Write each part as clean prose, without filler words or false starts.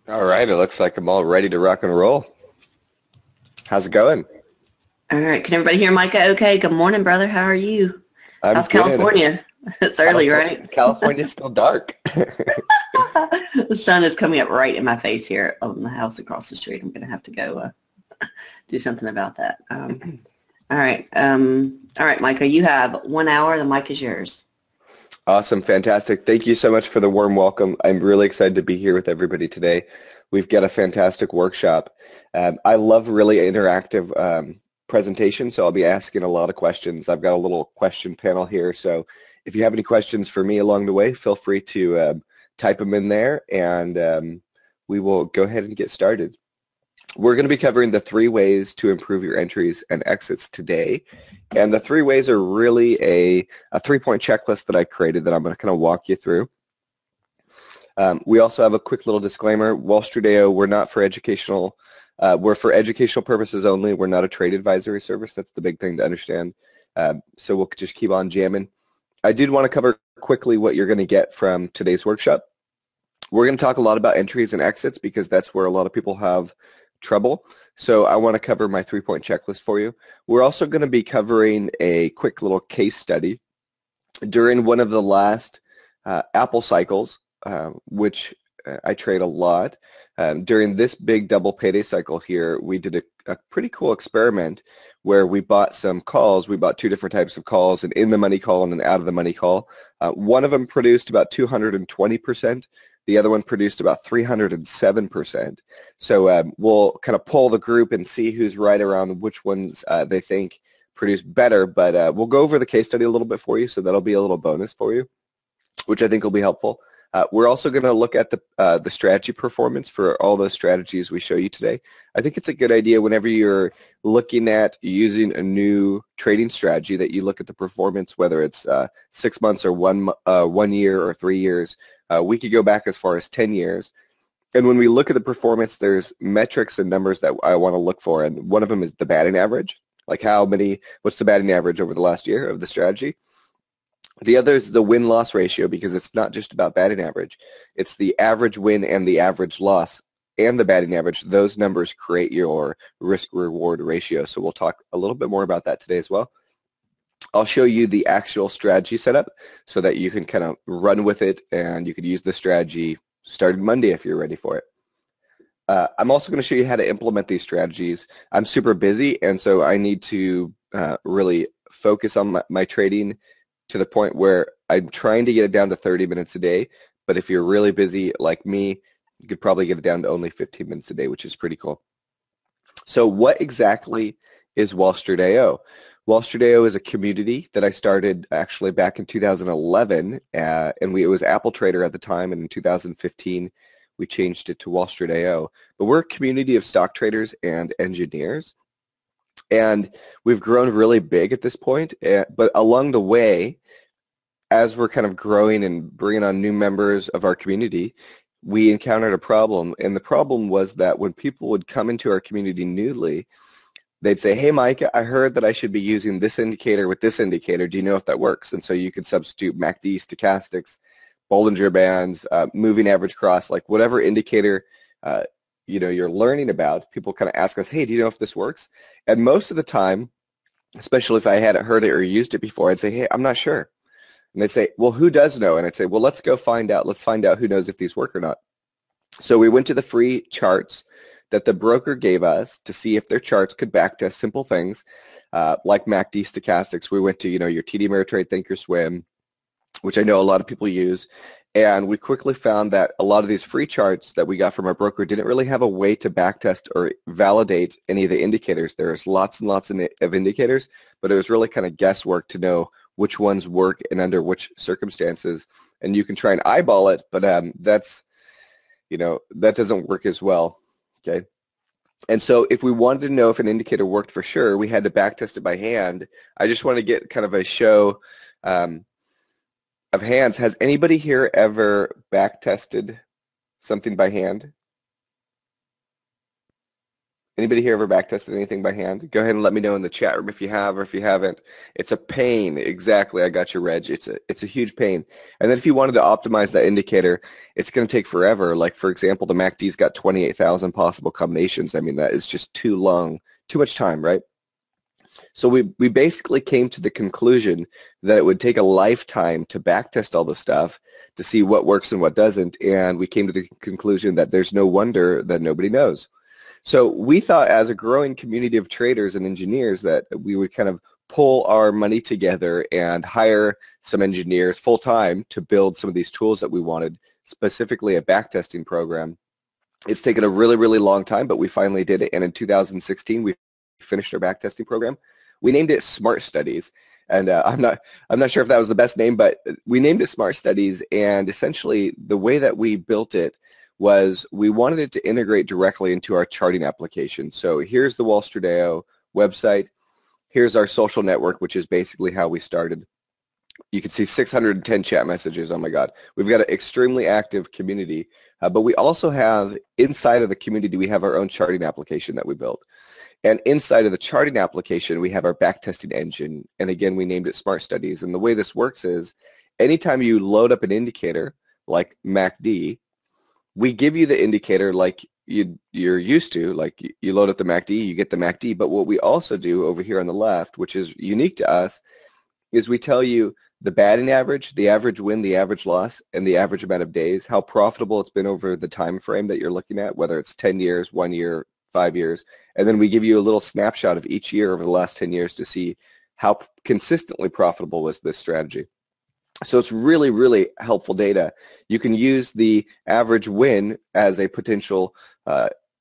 All right, it looks like I'm all ready to rock and roll. How's it going? All right. Can everybody hear Micah okay? Good morning, brother. How are you? I'm How's good. California? It's early, right? California's still dark. The sun is coming up right in my face here on the house across the street. I'm going to have to go do something about that. All right. All right, Micah, you have 1 hour. The mic is yours. Awesome, fantastic. Thank you so much for the warm welcome. I'm really excited to be here with everybody today. We've got a fantastic workshop. I love really interactive presentations, so I'll be asking a lot of questions. I've got a little question panel here, so if you have any questions for me along the way, feel free to type them in there, and we will go ahead and get started. We're going to be covering the 3 ways to improve your entries and exits today. And the 3 ways are really a 3-point checklist that I created that I'm going to kind of walk you through. We also have a quick little disclaimer. Wall Street AO, we're not for educational, we're for educational purposes only. We're not a trade advisory service. That's the big thing to understand. So we'll just keep on jamming. I did want to cover quickly what you're going to get from today's workshop. We're going to talk a lot about entries and exits because that's where a lot of people have trouble. So I want to cover my 3-point checklist for you. We're also going to be covering a quick little case study. During one of the last Apple cycles, which I trade a lot, during this big double payday cycle here, we did a pretty cool experiment where we bought some calls. We bought 2 different types of calls, an in-the-money call and an out-of-the-money call. One of them produced about 220%. The other one produced about 307%. So we'll kind of poll the group and see who's right around which ones they think produce better. But we'll go over the case study a little bit for you, so that'll be a little bonus for you, which I think will be helpful. We're also going to look at the strategy performance for all the strategies we show you today. I think it's a good idea whenever you're looking at using a new trading strategy that you look at the performance, whether it's 6 months or 1 year or 3 years. We could go back as far as 10 years. And when we look at the performance, there's metrics and numbers that I want to look for. And one of them is the batting average, like what's the batting average over the last year of the strategy. The other is the win-loss ratio because it's not just about batting average. It's the average win and the average loss and the batting average. Those numbers create your risk-reward ratio. So we'll talk a little bit more about that today as well. I'll show you the actual strategy setup so that you can kind of run with it and you could use the strategy starting Monday if you're ready for it. I'm also going to show you how to implement these strategies. I'm super busy, and so I need to really focus on my trading to the point where I'm trying to get it down to 30 minutes a day. But if you're really busy like me, you could probably get it down to only 15 minutes a day, which is pretty cool. So what exactly is Wall Street AO? Wall Street AO is a community that I started actually back in 2011, and it was Apple Trader at the time, and in 2015 we changed it to Wall Street AO. But we're a community of stock traders and engineers, and we've grown really big at this point. But along the way, as we're kind of growing and bringing on new members of our community, we encountered a problem, and the problem was that when people would come into our community newly, they'd say, hey, Mike, I heard that I should be using this indicator with this indicator. Do you know if that works? And so you could substitute MACD, stochastics, Bollinger Bands, moving average cross, like whatever indicator you're learning about. People kind of ask us, hey, do you know if this works? And most of the time, especially if I hadn't heard it or used it before, I'd say, hey, I'm not sure. And they'd say, well, who does know? And I'd say, well, let's go find out. Let's find out who knows if these work or not. So we went to the free charts that the broker gave us to see if their charts could backtest simple things like MACD stochastics. We went to, your TD Ameritrade Thinkorswim, which I know a lot of people use. And we quickly found that a lot of these free charts that we got from our broker didn't really have a way to backtest or validate any of the indicators. There's lots and lots of indicators, but it was really kind of guesswork to know which ones work and under which circumstances. And you can try and eyeball it, but that doesn't work as well. Okay. And so if we wanted to know if an indicator worked for sure, we had to backtest it by hand. I just want to get kind of a show of hands. Has anybody here ever backtested something by hand? Anybody here ever backtested anything by hand? Go ahead and let me know in the chat room if you have or if you haven't. It's a pain. Exactly. I got you, Reg. It's a huge pain. And then if you wanted to optimize that indicator, it's going to take forever. Like, for example, the MACD's got 28,000 possible combinations. I mean, that is just too long, too much time, right? So we basically came to the conclusion that it would take a lifetime to backtest all the stuff to see what works and what doesn't. And we came to the conclusion that there's no wonder that nobody knows. So we thought as a growing community of traders and engineers that we would kind of pull our money together and hire some engineers full-time to build some of these tools that we wanted, specifically a backtesting program. It's taken a really, really long time, but we finally did it. And in 2016, we finished our backtesting program. We named it Smart Studies. And I'm not sure if that was the best name, but we named it Smart Studies. And essentially, the way that we built it was we wanted it to integrate directly into our charting application. So here's the Wall Street AO website. Here's our social network, which is basically how we started. You can see 610 chat messages. Oh my God. We've got an extremely active community, but we also have, inside of the community, we have our own charting application that we built. And inside of the charting application, we have our backtesting engine. And again, we named it Smart Studies. And the way this works is anytime you load up an indicator like MACD, we give you the indicator like you're used to, like you load up the MACD, you get the MACD. But what we also do over here on the left, which is unique to us, is we tell you the batting average, the average win, the average loss, and the average amount of days, how profitable it's been over the time frame that you're looking at, whether it's 10 years, 1 year, 5 years. And then we give you a little snapshot of each year over the last 10 years to see how consistently profitable was this strategy. So it's really, really helpful data. You can use the average win as a potential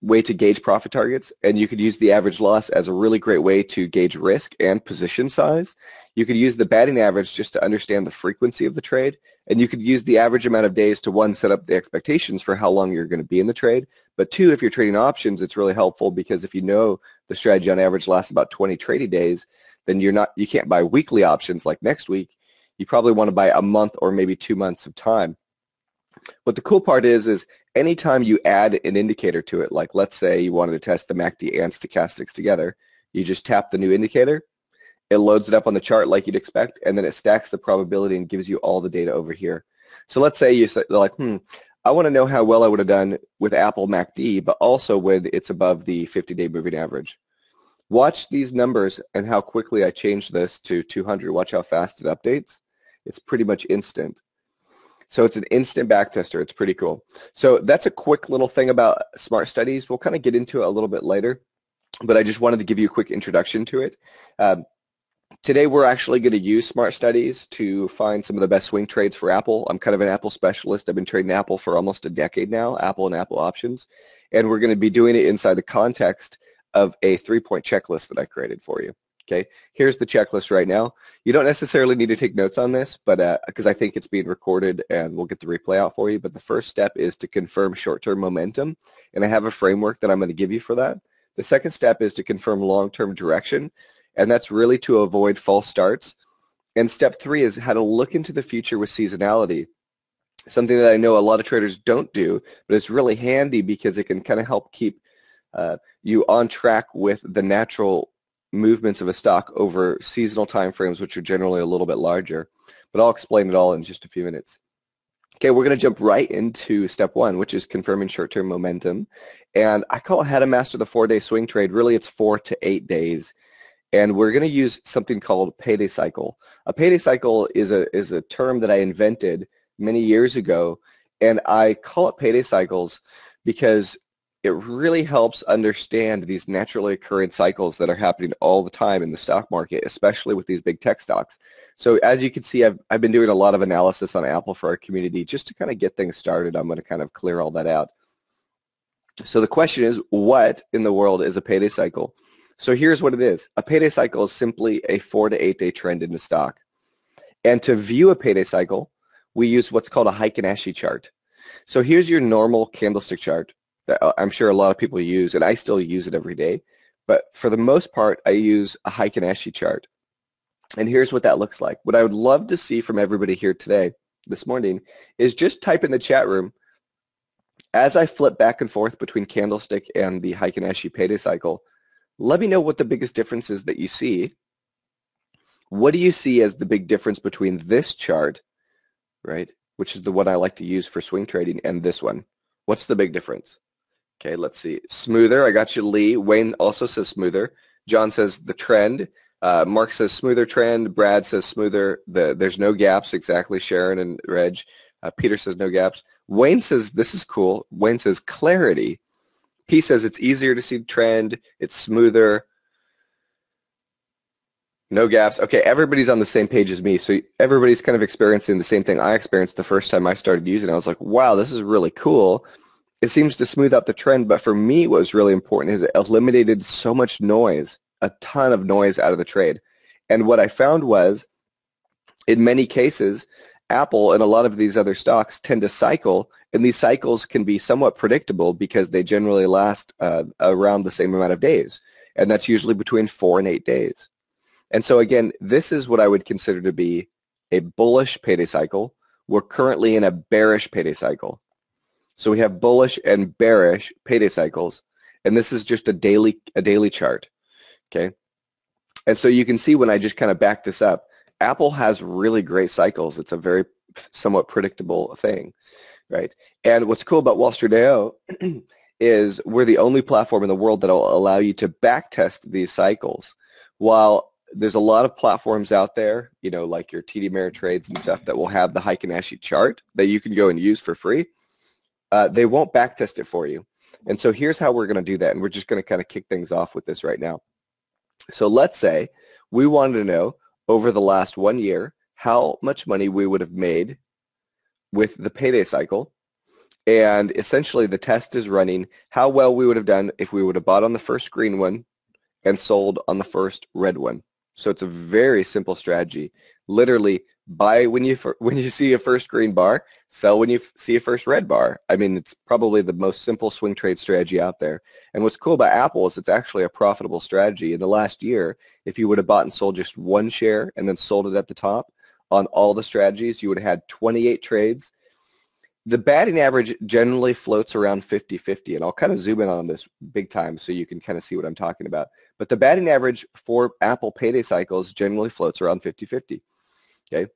way to gauge profit targets, and you could use the average loss as a really great way to gauge risk and position size. You could use the batting average just to understand the frequency of the trade, and you could use the average amount of days to, one, set up the expectations for how long you're going to be in the trade, but two, if you're trading options, it's really helpful because if you know the strategy on average lasts about 20 trading days, then you can't buy weekly options like next week. You probably want to buy a month or maybe 2 months of time. But the cool part is anytime you add an indicator to it, like let's say you wanted to test the MACD and stochastics together, you just tap the new indicator, it loads it up on the chart like you'd expect, and then it stacks the probability and gives you all the data over here. So let's say you're like, I want to know how well I would have done with Apple MACD, but also when it's above the 50-day moving average. Watch these numbers and how quickly I changed this to 200. Watch how fast it updates. It's pretty much instant. So it's an instant backtester. It's pretty cool. So that's a quick little thing about Smart Studies. We'll kind of get into it a little bit later, but I just wanted to give you a quick introduction to it. Today we're actually going to use Smart Studies to find some of the best swing trades for Apple. I'm kind of an Apple specialist. I've been trading Apple for almost a decade now, Apple and Apple options, and we're going to be doing it inside the context of a 3-point checklist that I created for you. Okay, here's the checklist right now. You don't necessarily need to take notes on this, but because I think it's being recorded and we'll get the replay out for you. But the first step is to confirm short-term momentum, and I have a framework that I'm going to give you for that. The second step is to confirm long-term direction, and that's really to avoid false starts. And step 3 is how to look into the future with seasonality, something that I know a lot of traders don't do, but it's really handy because it can kind of help keep you on track with the natural movements of a stock over seasonal time frames, which are generally a little bit larger. But I'll explain it all in just a few minutes. Okay, we're going to jump right into step 1, which is confirming short-term momentum. And I call it how to master the 4-day swing trade. Really, it's 4 to 8 days. And we're going to use something called payday cycle. A payday cycle is a term that I invented many years ago, and I call it payday cycles because it really helps understand these naturally occurring cycles that are happening all the time in the stock market, especially with these big tech stocks. So as you can see, I've been doing a lot of analysis on Apple for our community just to kind of get things started. I'm going to kind of clear all that out. So the question is, what in the world is a payday cycle? So here's what it is. A payday cycle is simply a 4 to 8 day trend in the stock. And to view a payday cycle, we use what's called a Heikin-Ashi chart. So here's your normal candlestick chart that I'm sure a lot of people use, and I still use it every day. But for the most part, I use a Heikin-Ashi chart. And here's what that looks like. What I would love to see from everybody here today, this morning, is just type in the chat room, As I flip back and forth between candlestick and the Heikin Ashi payday cycle, let me know what the biggest difference is that you see. What do you see as the big difference between this chart, right, which is the one I like to use for swing trading, and this one? What's the big difference? Okay, let's see. Smoother, I got you, Lee. Wayne also says smoother. John says the trend. Mark says smoother trend. Brad says smoother. There's no gaps, exactly, Sharon and Reg. Peter says no gaps. Wayne says this is cool. Wayne says clarity. He says it's easier to see the trend. It's smoother. No gaps. Okay, everybody's on the same page as me. So everybody's kind of experiencing the same thing I experienced the first time I started using it. I was like, wow, this is really cool. It seems to smooth out the trend, but for me what was really important is it eliminated so much noise, a ton of noise out of the trade. And what I found was, in many cases, Apple and a lot of these other stocks tend to cycle, and these cycles can be somewhat predictable because they generally last around the same amount of days, and that's usually between 4 and 8 days. And so again, this is what I would consider to be a bullish payday cycle. We're currently in a bearish payday cycle. So we have bullish and bearish payday cycles, and this is just a daily chart, okay? And so you can see when I just kind of back this up, Apple has really great cycles. It's a very somewhat predictable thing, right? And what's cool about Wall Street AO is we're the only platform in the world that will allow you to backtest these cycles. While there's a lot of platforms out there, you know, like your TD Ameritrades and stuff that will have the Heikin Ashi chart that you can go and use for free. They won't backtest it for you. And so here's how we're going to do that. And we're just going to kind of kick things off with this right now. So let's say we wanted to know over the last 1 year how much money we would have made with the payday cycle. And essentially the test is running how well we would have done if we would have bought on the first green one and sold on the first red one. So it's a very simple strategy. Literally, buy when you see a first green bar, sell when you see a first red bar. I mean, it's probably the most simple swing trade strategy out there. And what's cool about Apple is it's actually a profitable strategy. In the last year, if you would have bought and sold just one share and then sold it at the top on all the strategies, you would have had 28 trades. The batting average generally floats around 50-50, and I'll kind of zoom in on this big time so you can kind of see what I'm talking about. But the batting average for Apple payday cycles generally floats around 50-50, okay?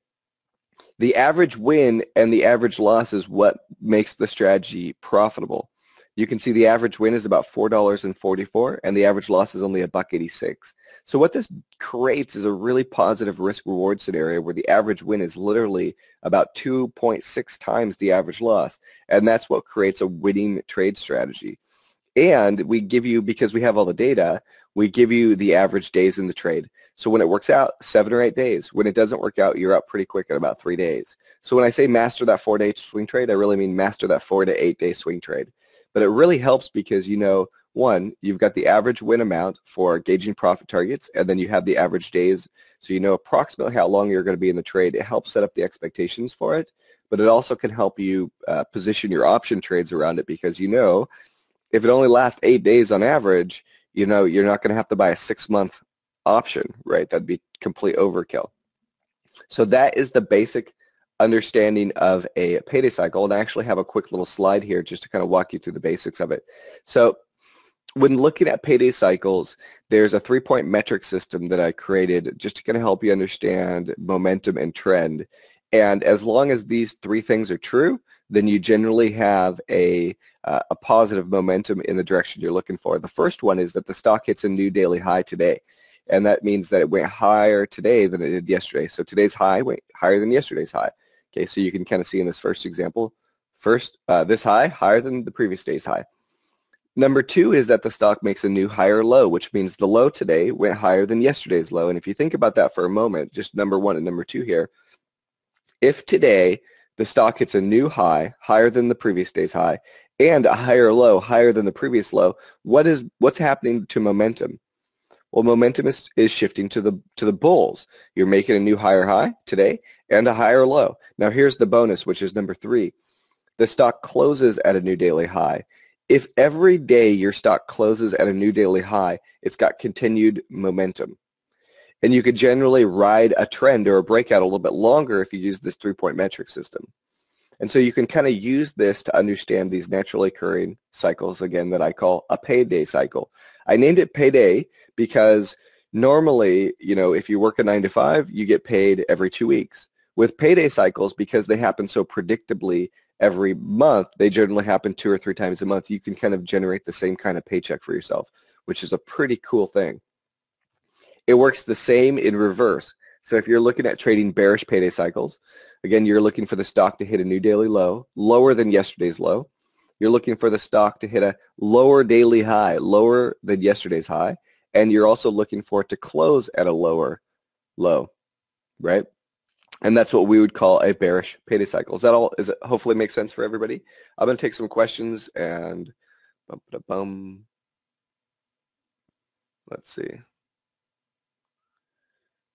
The average win and the average loss is what makes the strategy profitable. You can see the average win is about $4.44, and the average loss is only $1.86. So what this creates is a really positive risk-reward scenario where the average win is literally about 2.6 times the average loss, and that's what creates a winning trade strategy. And we give you, because we have all the data, we give you the average days in the trade. So when it works out, 7 or 8 days. When it doesn't work out, you're up pretty quick in about 3 days. So when I say master that 4-day swing trade, I really mean master that 4 to 8 day swing trade. But it really helps because, you know, one, you've got the average win amount for gauging profit targets, and then you have the average days, so you know approximately how long you're going to be in the trade. It helps set up the expectations for it, but it also can help you position your option trades around it because, you know, if it only lasts 8 days on average, you know, you're not going to have to buy a 6-month option, right? That'd be complete overkill. So that is the basic understanding of a payday cycle, and I actually have a quick little slide here just to kind of walk you through the basics of it. So when looking at payday cycles, there's a 3-point metric system that I created just to kind of help you understand momentum and trend. And as long as these 3 things are true, then you generally have a positive momentum in the direction you're looking for. The first one is that the stock hits a new daily high today. And that means that it went higher today than it did yesterday. So today's high went higher than yesterday's high. Okay, so you can kind of see in this first example, this high higher than the previous day's high. Number 2 is that the stock makes a new higher low, which means the low today went higher than yesterday's low. And if you think about that for a moment, just number 1 and number 2 here, if today the stock hits a new high higher than the previous day's high and a higher low higher than the previous low, what's happening to momentum? Well, momentum is shifting to the bulls. You're making a new higher high today and a higher low. Now here's the bonus, which is number 3. The stock closes at a new daily high. If every day your stock closes at a new daily high, it's got continued momentum. And you could generally ride a trend or a breakout a little bit longer if you use this 3-point metric system. And so you can kind of use this to understand these naturally occurring cycles, again, that I call a payday cycle. I named it payday because normally, if you work a 9 to 5, you get paid every 2 weeks. With payday cycles, because they happen so predictably every month, they generally happen 2 or 3 times a month, you can kind of generate the same kind of paycheck for yourself, which is a pretty cool thing. It works the same in reverse. So if you're looking at trading bearish payday cycles, again, you're looking for the stock to hit a new daily low, lower than yesterday's low. You're looking for the stock to hit a lower daily high, lower than yesterday's high. And you're also looking for it to close at a lower low, right? And that's what we would call a bearish payday cycle. Is that all? Is it hopefully makes sense for everybody? I'm going to take some questions and let's see.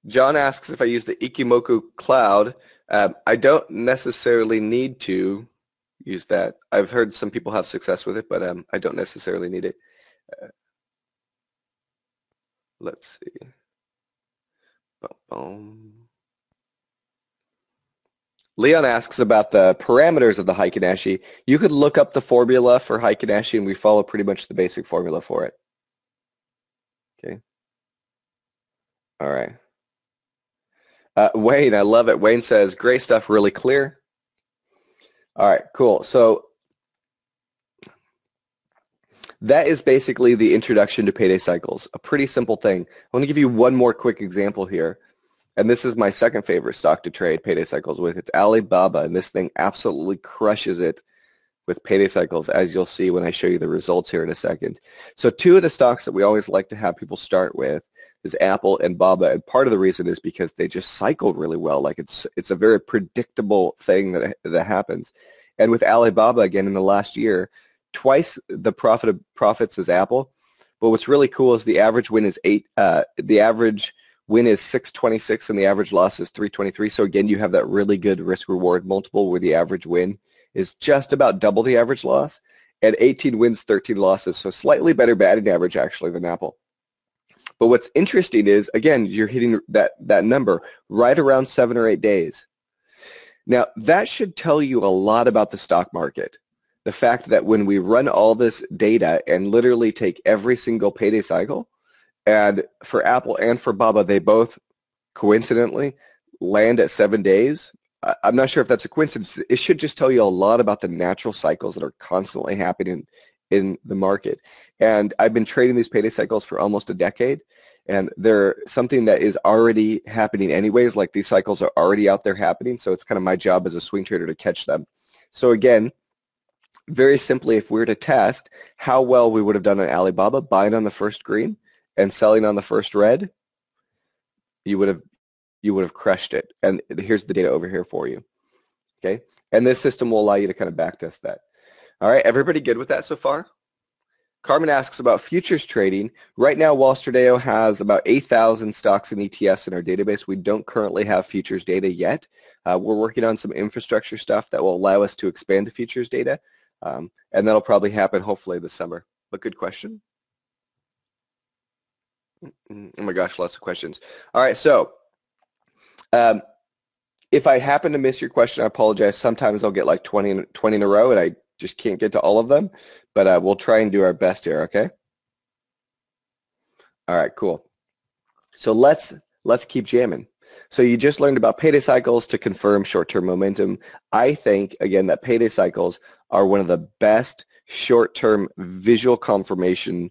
John asks if I use the Ikimoku cloud. I don't necessarily need to use that. I've heard some people have success with it, but I don't necessarily need it. Let's see. Leon asks about the parameters of the Heikin Ashi. You could look up the formula for Heikin Ashi, and we follow pretty much the basic formula for it. Okay. All right. Wayne, I love it. Wayne says, great stuff, really clear. All right, cool. So that is basically the introduction to payday cycles, a pretty simple thing. I want to give you one more quick example here. And this is my second favorite stock to trade payday cycles with. It's Alibaba, and this thing absolutely crushes it with payday cycles, as you'll see when I show you the results here in a second. So two of the stocks that we always like to have people start with is Apple and Baba, and part of the reason is because they just cycle really well. Like it's a very predictable thing that happens. And with Alibaba, again, in the last year, twice the profits as Apple. But what's really cool is the average win is 8. The average win is 626, and the average loss is 323. So again, you have that really good risk-reward multiple where the average win is just about double the average loss, and 18 wins, 13 losses. So slightly better batting average actually than Apple. But what's interesting is, again, you're hitting that number right around 7 or 8 days. Now, that should tell you a lot about the stock market. The fact that when we run all this data and literally take every single payday cycle, and for Apple and for Baba, they both coincidentally land at 7 days. I'm not sure if that's a coincidence. It should just tell you a lot about the natural cycles that are constantly happening in the market. And I've been trading these payday cycles for almost a decade, and they're something that is already happening anyways. Like these cycles are already out there happening, so it's kind of my job as a swing trader to catch them. So again, very simply, if we were to test how well we would have done on Alibaba, buying on the first green and selling on the first red, you would have crushed it. And here's the data over here for you. Okay, and this system will allow you to kind of backtest that. All right, everybody good with that so far? Carmen asks about futures trading. Right now, Wallstradeo has about 8,000 stocks and ETFs in our database. We don't currently have futures data yet. We're working on some infrastructure stuff that will allow us to expand the futures data, and that'll probably happen hopefully this summer. But good question. Oh my gosh, lots of questions. All right, so if I happen to miss your question, I apologize. Sometimes I'll get like 20 in a row, and I just can't get to all of them, but we'll try and do our best here, okay? All right, cool. So let's keep jamming. So you just learned about payday cycles to confirm short-term momentum. I think, again, that payday cycles are one of the best short-term visual confirmation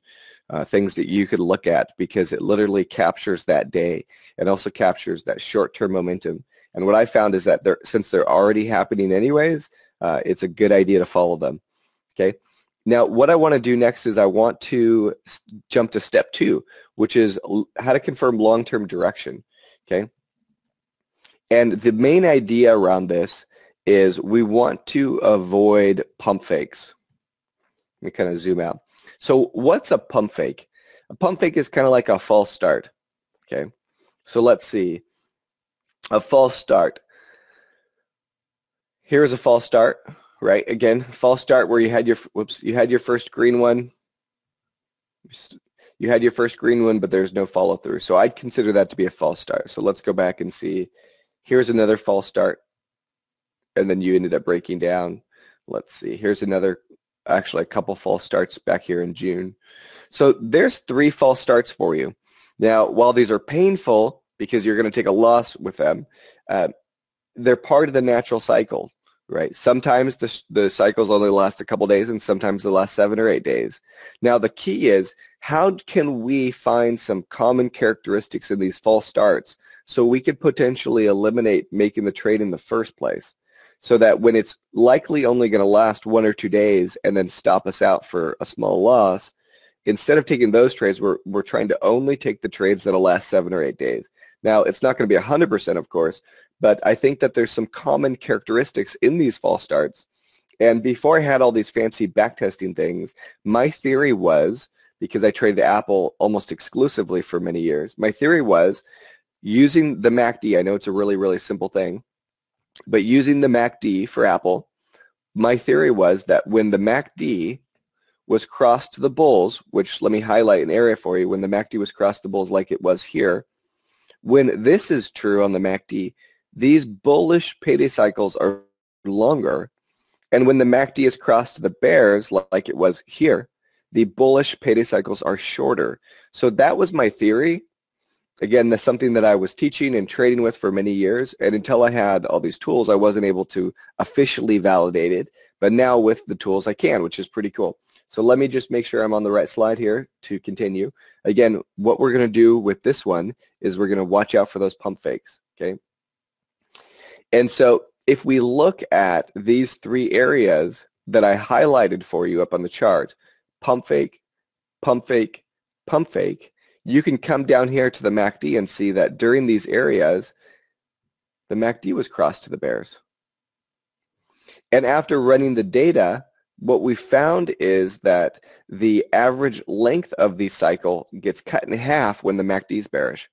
things that you could look at, because it literally captures that day and also captures that short-term momentum. And what I found is that since they're already happening anyways, it's a good idea to follow them. Okay. Now, what I want to do next is I want to jump to step 2, which is how to confirm long-term direction. Okay. And the main idea around this is we want to avoid pump fakes. Let me kind of zoom out. So what's a pump fake? A pump fake is kind of like a false start. Okay. So let's see. A false start. Here's a false start, right? Again, false start where you had your first green one. You had your first green one, but there's no follow through. So I'd consider that to be a false start. So let's go back and see. Here's another false start. and then you ended up breaking down. Let's see, here's another, actually a couple false starts back here in June. So there's 3 false starts for you. Now, while these are painful because you're going to take a loss with them, they're part of the natural cycle, right? Sometimes the cycles only last a couple days, and sometimes they last 7 or 8 days. Now, the key is, how can we find some common characteristics in these false starts so we could potentially eliminate making the trade in the first place, so that when it's likely only going to last 1 or 2 days and then stop us out for a small loss, instead of taking those trades, we're trying to only take the trades that'll last 7 or 8 days. Now, it's not going to be 100%, of course, but I think that there's some common characteristics in these false starts. And before I had all these fancy backtesting things, my theory was, because I traded Apple almost exclusively for many years, my theory was using the MACD. I know it's a really, really simple thing, but using the MACD for Apple, my theory was that when the MACD was crossed to the bulls, which let me highlight an area for you, when the MACD was crossed to the bulls like it was here, when this is true on the MACD, these bullish payday cycles are longer, and when the MACD is crossed to the bears like it was here, the bullish payday cycles are shorter. So that was my theory. Again, that's something that I was teaching and trading with for many years, and until I had all these tools, I wasn't able to officially validate it, but now with the tools I can, which is pretty cool. So let me just make sure I'm on the right slide here to continue. Again, what we're going to do with this one is we're going to watch out for those pump fakes, okay? And so if we look at these 3 areas that I highlighted for you up on the chart, pump fake, pump fake, pump fake, you can come down here to the MACD and see that during these areas, the MACD was crossed to the bears. And after running the data, what we found is that the average length of the cycle gets cut in half when the MACD is bearish.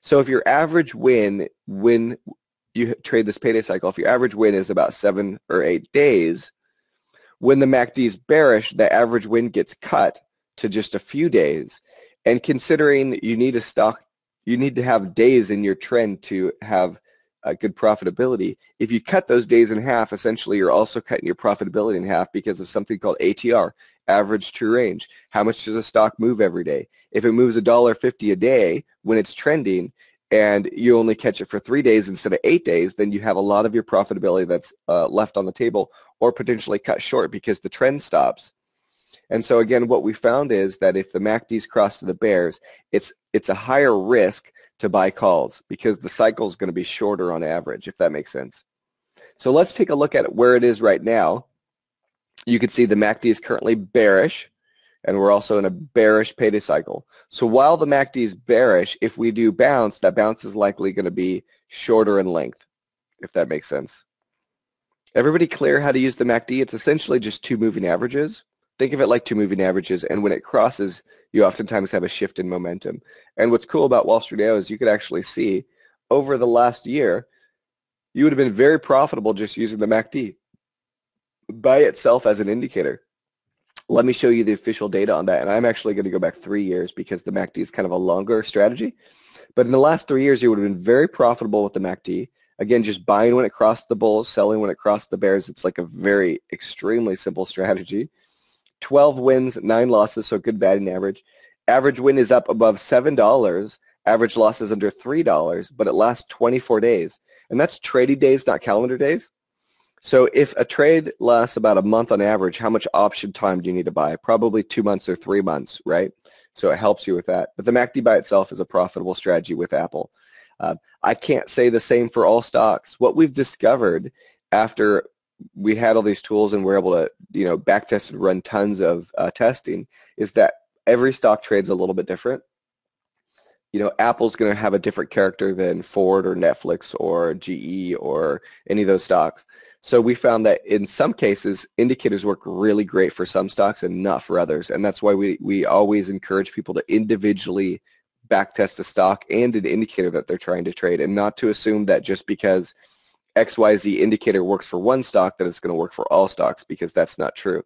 So if your average win when you trade this payday cycle, if your average win is about 7 or 8 days, when the MACD is bearish, the average win gets cut to just a few days. And considering you need a stock, you need to have days in your trend to have a good profitability. If you cut those days in half, essentially you're also cutting your profitability in half because of something called ATR, average true range. How much does a stock move every day? If it moves $1.50 a day when it's trending and you only catch it for 3 days instead of 8 days, then you have a lot of your profitability that's left on the table or potentially cut short because the trend stops. And so again, what we found is that if the MACD's cross to the bears, it's a higher risk to buy calls because the cycle is going to be shorter on average, if that makes sense. So let's take a look at where it is right now. You can see the MACD is currently bearish, and we're also in a bearish payday cycle. So while the MACD is bearish, if we do bounce, that bounce is likely going to be shorter in length, if that makes sense. Everybody clear how to use the MACD? It's essentially just 2 moving averages. Think of it like 2 moving averages, and when it crosses, you oftentimes have a shift in momentum. And what's cool about Wall Street AO is you could actually see over the last year, you would have been very profitable just using the MACD by itself as an indicator. Let me show you the official data on that, and I'm actually going to go back 3 years because the MACD is kind of a longer strategy. But in the last 3 years, you would have been very profitable with the MACD. Again, just buying when it crossed the bulls, selling when it crossed the bears. It's like a very extremely simple strategy. 12 wins, 9 losses, so good batting average. Average win is up above $7. Average loss is under $3, but it lasts 24 days. And that's trading days, not calendar days. So if a trade lasts about a month on average, how much option time do you need to buy? Probably 2 months or 3 months, right? So it helps you with that. But the MACD by itself is a profitable strategy with Apple. I can't say the same for all stocks. What we've discovered after we had all these tools and we're able to, backtest and run tons of testing is that every stock trades a little bit different. Apple's going to have a different character than Ford or Netflix or GE or any of those stocks. So we found that in some cases, indicators work really great for some stocks and not for others. And that's why we always encourage people to individually backtest a stock and an indicator that they're trying to trade, and not to assume that just because XYZ indicator works for one stock that it's going to work for all stocks, because that's not true.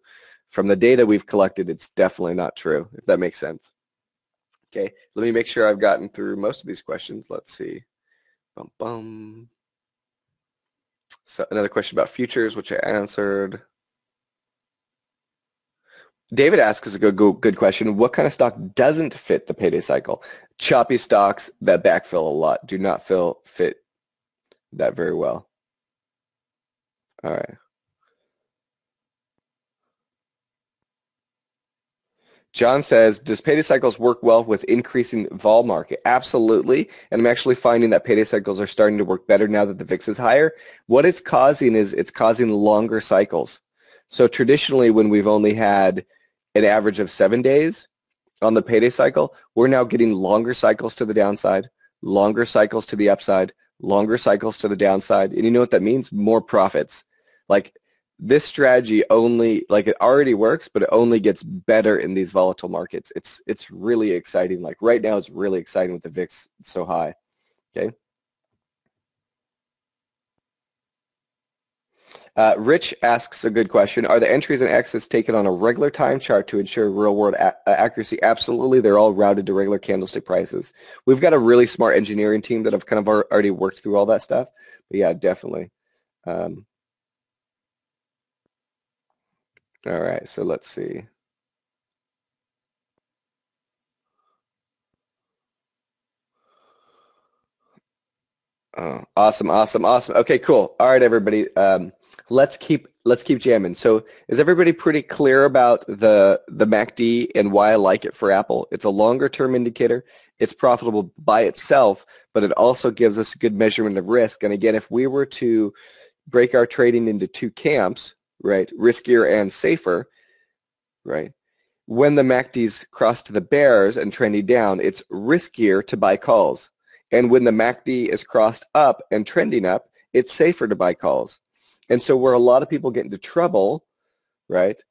From the data we've collected, it's definitely not true, if that makes sense. Okay, let me make sure I've gotten through most of these questions. Let's see. Bum, bum. So another question about futures, which I answered. David asks a good question. What kind of stock doesn't fit the payday cycle? Choppy stocks that backfill a lot do not fit that very well. All right. John says, does payday cycles work well with increasing vol market? Absolutely. And I'm actually finding that payday cycles are starting to work better now that the VIX is higher. What it's causing is it's causing longer cycles. So traditionally, when we've only had an average of 7 days on the payday cycle, we're now getting longer cycles to the downside, longer cycles to the upside, longer cycles to the downside. And you know what that means? More profits. Like this strategy only, like it already works, but it only gets better in these volatile markets. It's really exciting. Like right now it's really exciting with the VIX so high. Okay. Rich asks a good question. Are the entries and exits taken on a regular time chart to ensure real-world accuracy? Absolutely. They're all routed to regular candlestick prices. We've got a really smart engineering team that have kind of already worked through all that stuff. But yeah, definitely. All right, so let's see. Oh, awesome, awesome, awesome. Okay, cool. All right, everybody. Let's keep jamming. So, is everybody pretty clear about the MACD and why I like it for Apple? It's a longer term indicator. It's profitable by itself, but it also gives us a good measurement of risk. And again, if we were to break our trading into two camps, right, riskier and safer, right? When the MACDs cross to the bears and trending down, it's riskier to buy calls. And when the MACD is crossed up and trending up, it's safer to buy calls. And so where a lot of people get into trouble, right,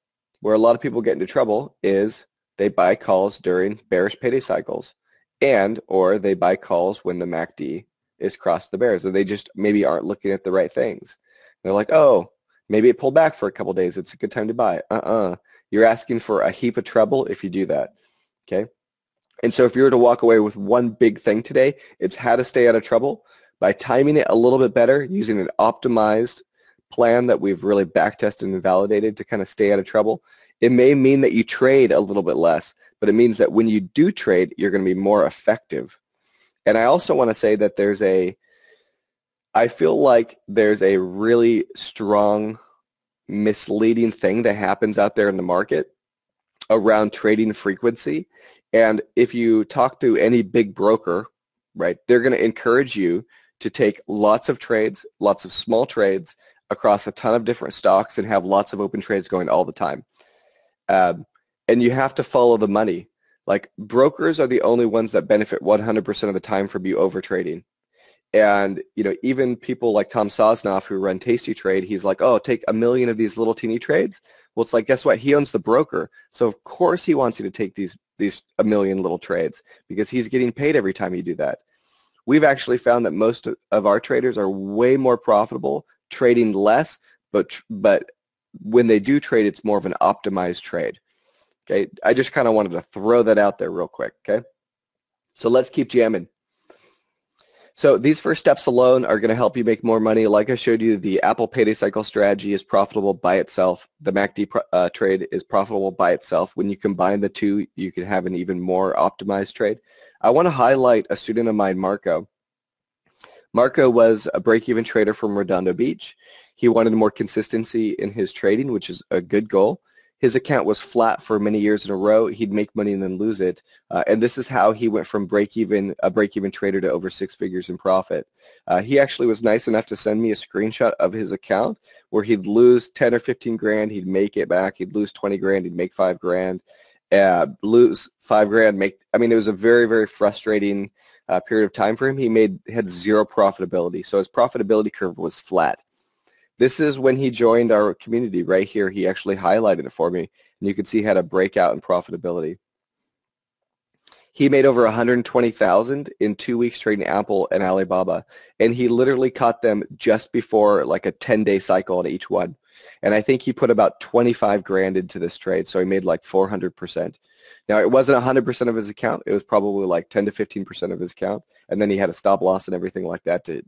where a lot of people get into trouble is they buy calls during bearish payday cycles and or they buy calls when the MACD is crossed the bears and they just maybe aren't looking at the right things. They're like, oh, maybe it pulled back for a couple days. It's a good time to buy. You're asking for a heap of trouble if you do that, okay? And so if you were to walk away with one big thing today, it's how to stay out of trouble by timing it a little bit better, using an optimized plan that we've really backtested and validated to kind of stay out of trouble. It may mean that you trade a little bit less, but it means that when you do trade, you're going to be more effective. And I also want to say that I feel like there's a really strong misleading thing that happens out there in the market around trading frequency. And if you talk to any big broker, right, they're going to encourage you to take lots of trades, lots of small trades across a ton of different stocks and have lots of open trades going all the time. And you have to follow the money. Like brokers are the only ones that benefit 100% of the time from you over trading. And, you know, even people like Tom Sosnoff who run Tasty Trade, he's like, oh, take 1 million of these little teeny trades. Well, it's like, guess what? He owns the broker. So, of course, he wants you to take these 1 million little trades because he's getting paid every time you do that. We've actually found that most of our traders are way more profitable trading less, but when they do trade, it's more of an optimized trade. Okay, I just kind of wanted to throw that out there real quick, okay? So let's keep jamming. So these first steps alone are going to help you make more money. Like I showed you, the Apple payday cycle strategy is profitable by itself. The MACD trade is profitable by itself. When you combine the two, you can have an even more optimized trade. I want to highlight a student of mine, Marco. Marco was a break-even trader from Redondo Beach. He wanted more consistency in his trading, which is a good goal. His account was flat for many years in a row. He'd make money and then lose it. And this is how he went from a break-even trader to over 6 figures in profit. He actually was nice enough to send me a screenshot of his account where he'd lose 10 or 15 grand, he'd make it back. He'd lose 20 grand, he'd make 5 grand. Lose 5 grand, it was a very, very frustrating period of time for him. He had zero profitability. So his profitability curve was flat. This is when he joined our community right here. He actually highlighted it for me, and you can see he had a breakout in profitability. He made over $120,000 in 2 weeks trading Apple and Alibaba, and he literally caught them just before like a 10-day cycle on each one. And I think he put about 25 grand into this trade, so he made like 400%. Now, it wasn't 100% of his account. It was probably like 10 to 15% of his account, and then he had a stop loss and everything like that to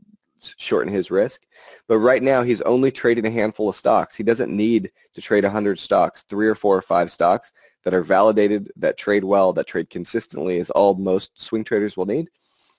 shorten his risk. But right now, he's only trading a handful of stocks. He doesn't need to trade 100 stocks. 3 or 4 or 5 stocks that are validated, that trade well, that trade consistently is all most swing traders will need.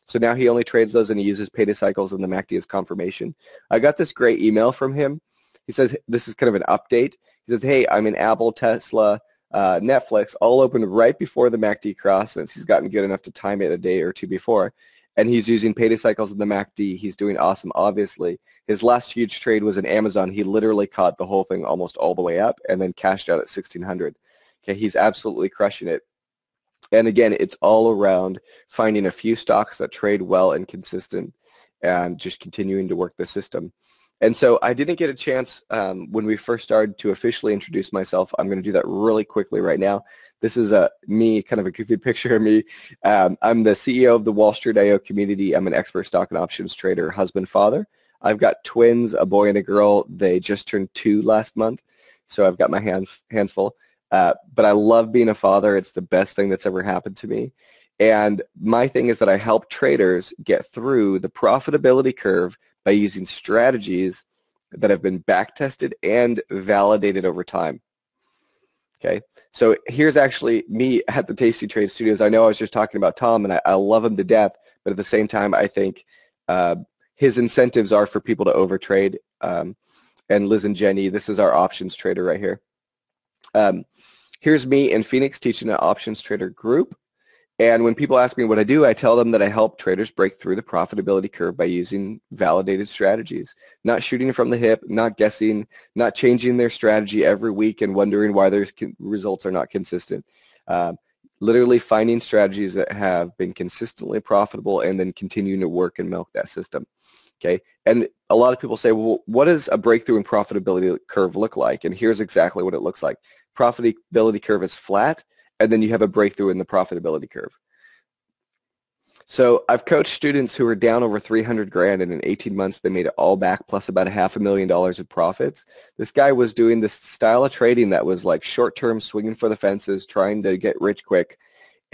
So now he only trades those, and he uses payday cycles and the MACD as confirmation. I got this great email from him. He says, this is kind of an update. He says, hey, I'm in Apple, Tesla, Netflix, all open right before the MACD cross, since he's gotten good enough to time it a day or two before. And he's using payday cycles in the MACD. He's doing awesome, obviously. His last huge trade was in Amazon. He literally caught the whole thing almost all the way up and then cashed out at 1,600. Okay, he's absolutely crushing it. And again, it's all around finding a few stocks that trade well and consistent and just continuing to work the system. And so I didn't get a chance when we first started to officially introduce myself. I'm going to do that really quickly right now. This is me, kind of a goofy picture of me. I'm the CEO of the Wall Street IO community. I'm an expert stock and options trader, husband, father. I've got twins, a boy and a girl. They just turned 2 last month, so I've got my hands full. But I love being a father. It's the best thing that's ever happened to me. And my thing is that I help traders get through the profitability curve by using strategies that have been back-tested and validated over time. Okay, so here's actually me at the Tasty Trade Studios. I know I was just talking about Tom, and I love him to death, but at the same time, I think his incentives are for people to overtrade. And Liz and Jenny, this is our options trader right here. Here's me in Phoenix teaching an options trader group. And when people ask me what I do, I tell them that I help traders break through the profitability curve by using validated strategies, not shooting from the hip, not guessing, not changing their strategy every week and wondering why their results are not consistent. Literally finding strategies that have been consistently profitable and then continuing to work and milk that system. Okay, and a lot of people say, well, what does a breakthrough in profitability curve look like? And here's exactly what it looks like. Profitability curve is flat, and then you have a breakthrough in the profitability curve. So I've coached students who are down over 300 grand, and in 18 months they made it all back plus about $500,000 in profits. This guy was doing this style of trading that was like short-term, swinging for the fences, trying to get rich quick.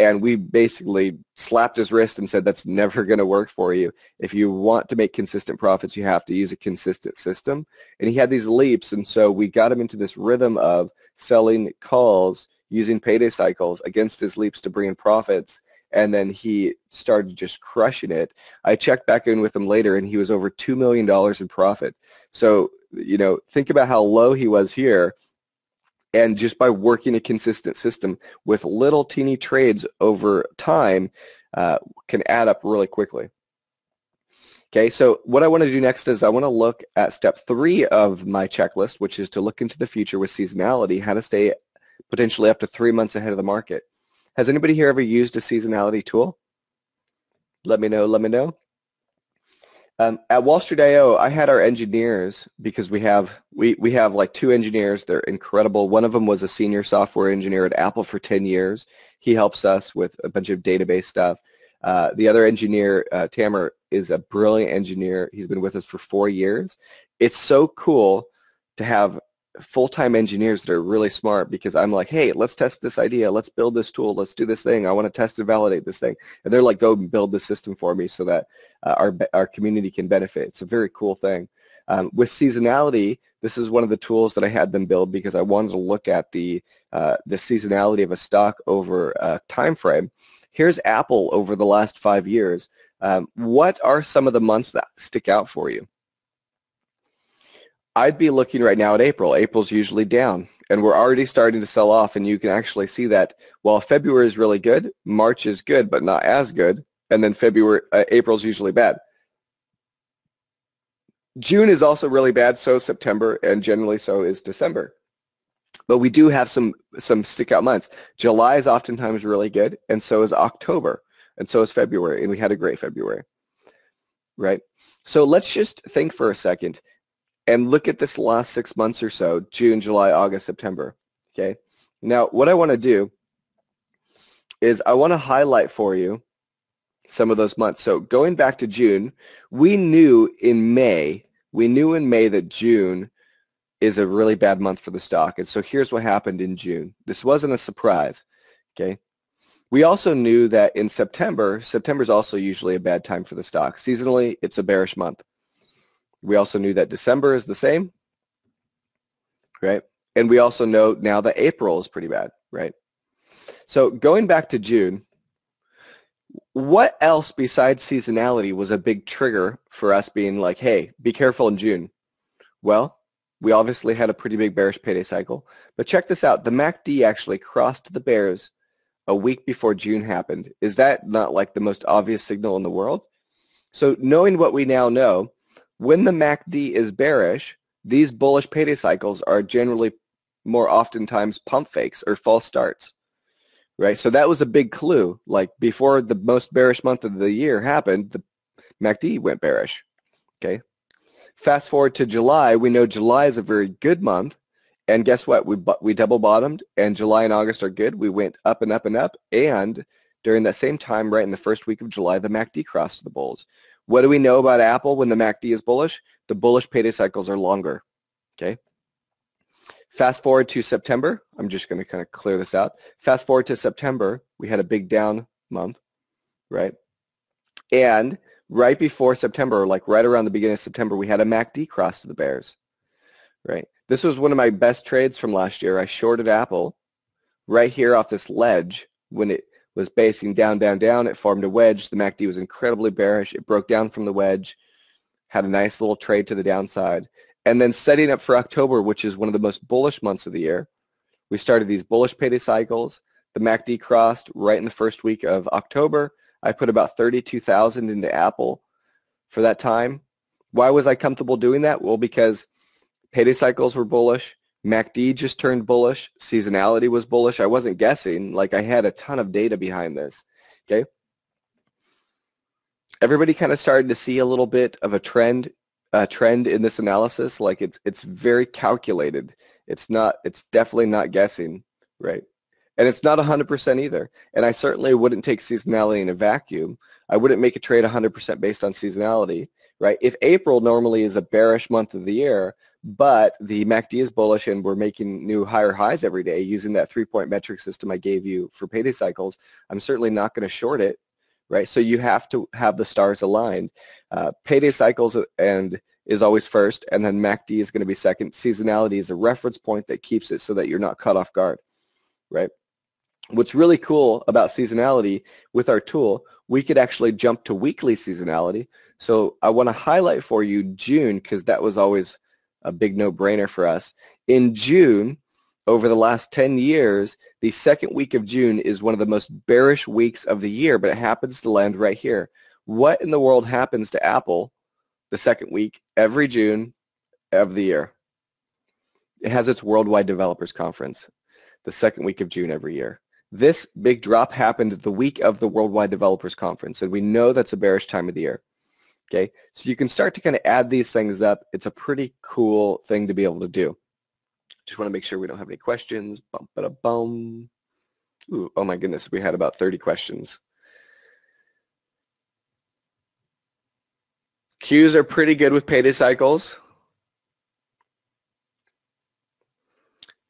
And we basically slapped his wrist and said, that's never going to work for you. If you want to make consistent profits, you have to use a consistent system. And he had these leaps, and so we got him into this rhythm of selling calls using payday cycles against his leaps to bring in profits. And then he started just crushing it. I checked back in with him later, and he was over $2 million in profit. So, you know, think about how low he was here. And just by working a consistent system with little teeny trades over time can add up really quickly. Okay, so what I want to do next is I want to look at step 3 of my checklist, which is to look into the future with seasonality, how to stay potentially up to 3 months ahead of the market. Has anybody here ever used a seasonality tool? Let me know, let me know. At Wall Street IO, I had our engineers, because we have like 2 engineers. They're incredible. One of them was a senior software engineer at Apple for 10 years. He helps us with a bunch of database stuff. The other engineer, Tamer, is a brilliant engineer. He's been with us for 4 years. It's so cool to have full-time engineers that are really smart, because I'm like, hey, let's test this idea. Let's build this tool. Let's do this thing. I want to test and validate this thing. And they're like, go build the system for me so that our community can benefit. It's a very cool thing. With seasonality, this is one of the tools that I had them build because I wanted to look at the seasonality of a stock over a time frame. Here's Apple over the last 5 years. What are some of the months that stick out for you? I'd be looking right now at April. April's usually down, and we're already starting to sell off, and you can actually see that while February is really good, March is good, but not as good, and then April's usually bad. June is also really bad, so is September, and generally so is December. But we do have some stick-out months. July is oftentimes really good, and so is October, and so is February, and we had a great February, right? So let's just think for a second and look at this last 6 months or so, June, July, August, September, okay? Now, what I want to do is I want to highlight for you some of those months. So going back to June, we knew in May that June is a really bad month for the stock. And so here's what happened in June. This wasn't a surprise, okay? We also knew that in September is also usually a bad time for the stock. Seasonally, it's a bearish month. We also knew that December is the same, right? And we also know now that April is pretty bad, right? So going back to June, what else besides seasonality was a big trigger for us being like, hey, be careful in June? Well, we obviously had a pretty big bearish payday cycle, but check this out. The MACD actually crossed the bears a week before June happened. Is that not like the most obvious signal in the world? So knowing what we now know, when the MACD is bearish, these bullish payday cycles are generally more oftentimes pump fakes or false starts, right? So that was a big clue. Like before the most bearish month of the year happened, the MACD went bearish, okay? Fast forward to July, we know July is a very good month, and guess what? We double bottomed, and July and August are good. We went up and up and up, and during that same time, right in the first week of July, the MACD crossed the bulls. What do we know about Apple when the MACD is bullish? The bullish payday cycles are longer, okay? Fast forward to September. I'm just going to kind of clear this out. Fast forward to September, we had a big down month, right? And right before September, like right around the beginning of September, we had a MACD cross to the bears, right? This was one of my best trades from last year. I shorted Apple right here off this ledge when it was basing down, down, down. It formed a wedge. The MACD was incredibly bearish. It broke down from the wedge, had a nice little trade to the downside. And then setting up for October, which is one of the most bullish months of the year, we started these bullish payday cycles. The MACD crossed right in the first week of October. I put about 32,000 into Apple for that time. Why was I comfortable doing that? Well, because payday cycles were bullish. MACD just turned bullish. Seasonality was bullish. I wasn't guessing. Like I had a ton of data behind this. Okay. Everybody kind of started to see a little bit of a trend in this analysis. Like it's very calculated. It's definitely not guessing, right? And it's not 100% either. And I certainly wouldn't take seasonality in a vacuum. I wouldn't make a trade 100% based on seasonality, right? If April normally is a bearish month of the year, but the MACD is bullish and we're making new higher highs every day using that 3-point metric system I gave you for payday cycles, I'm certainly not going to short it, right? So you have to have the stars aligned. Payday cycles and is always first, and then MACD is going to be second. Seasonality is a reference point that keeps it so that you're not caught off guard, right? What's really cool about seasonality with our tool, we could actually jump to weekly seasonality. So I want to highlight for you June because that was always a big no-brainer for us. In June, over the last 10 years, the second week of June is one of the most bearish weeks of the year, but it happens to land right here. What in the world happens to Apple the second week every June of the year? It has its Worldwide Developers Conference the second week of June every year. This big drop happened the week of the Worldwide Developers Conference, and we know that's a bearish time of the year. Okay, so you can start to kind of add these things up. It's a pretty cool thing to be able to do. Just want to make sure we don't have any questions. Bum, ba, da, bum. Ooh, oh my goodness, we had about 30 questions. Qs are pretty good with payday cycles.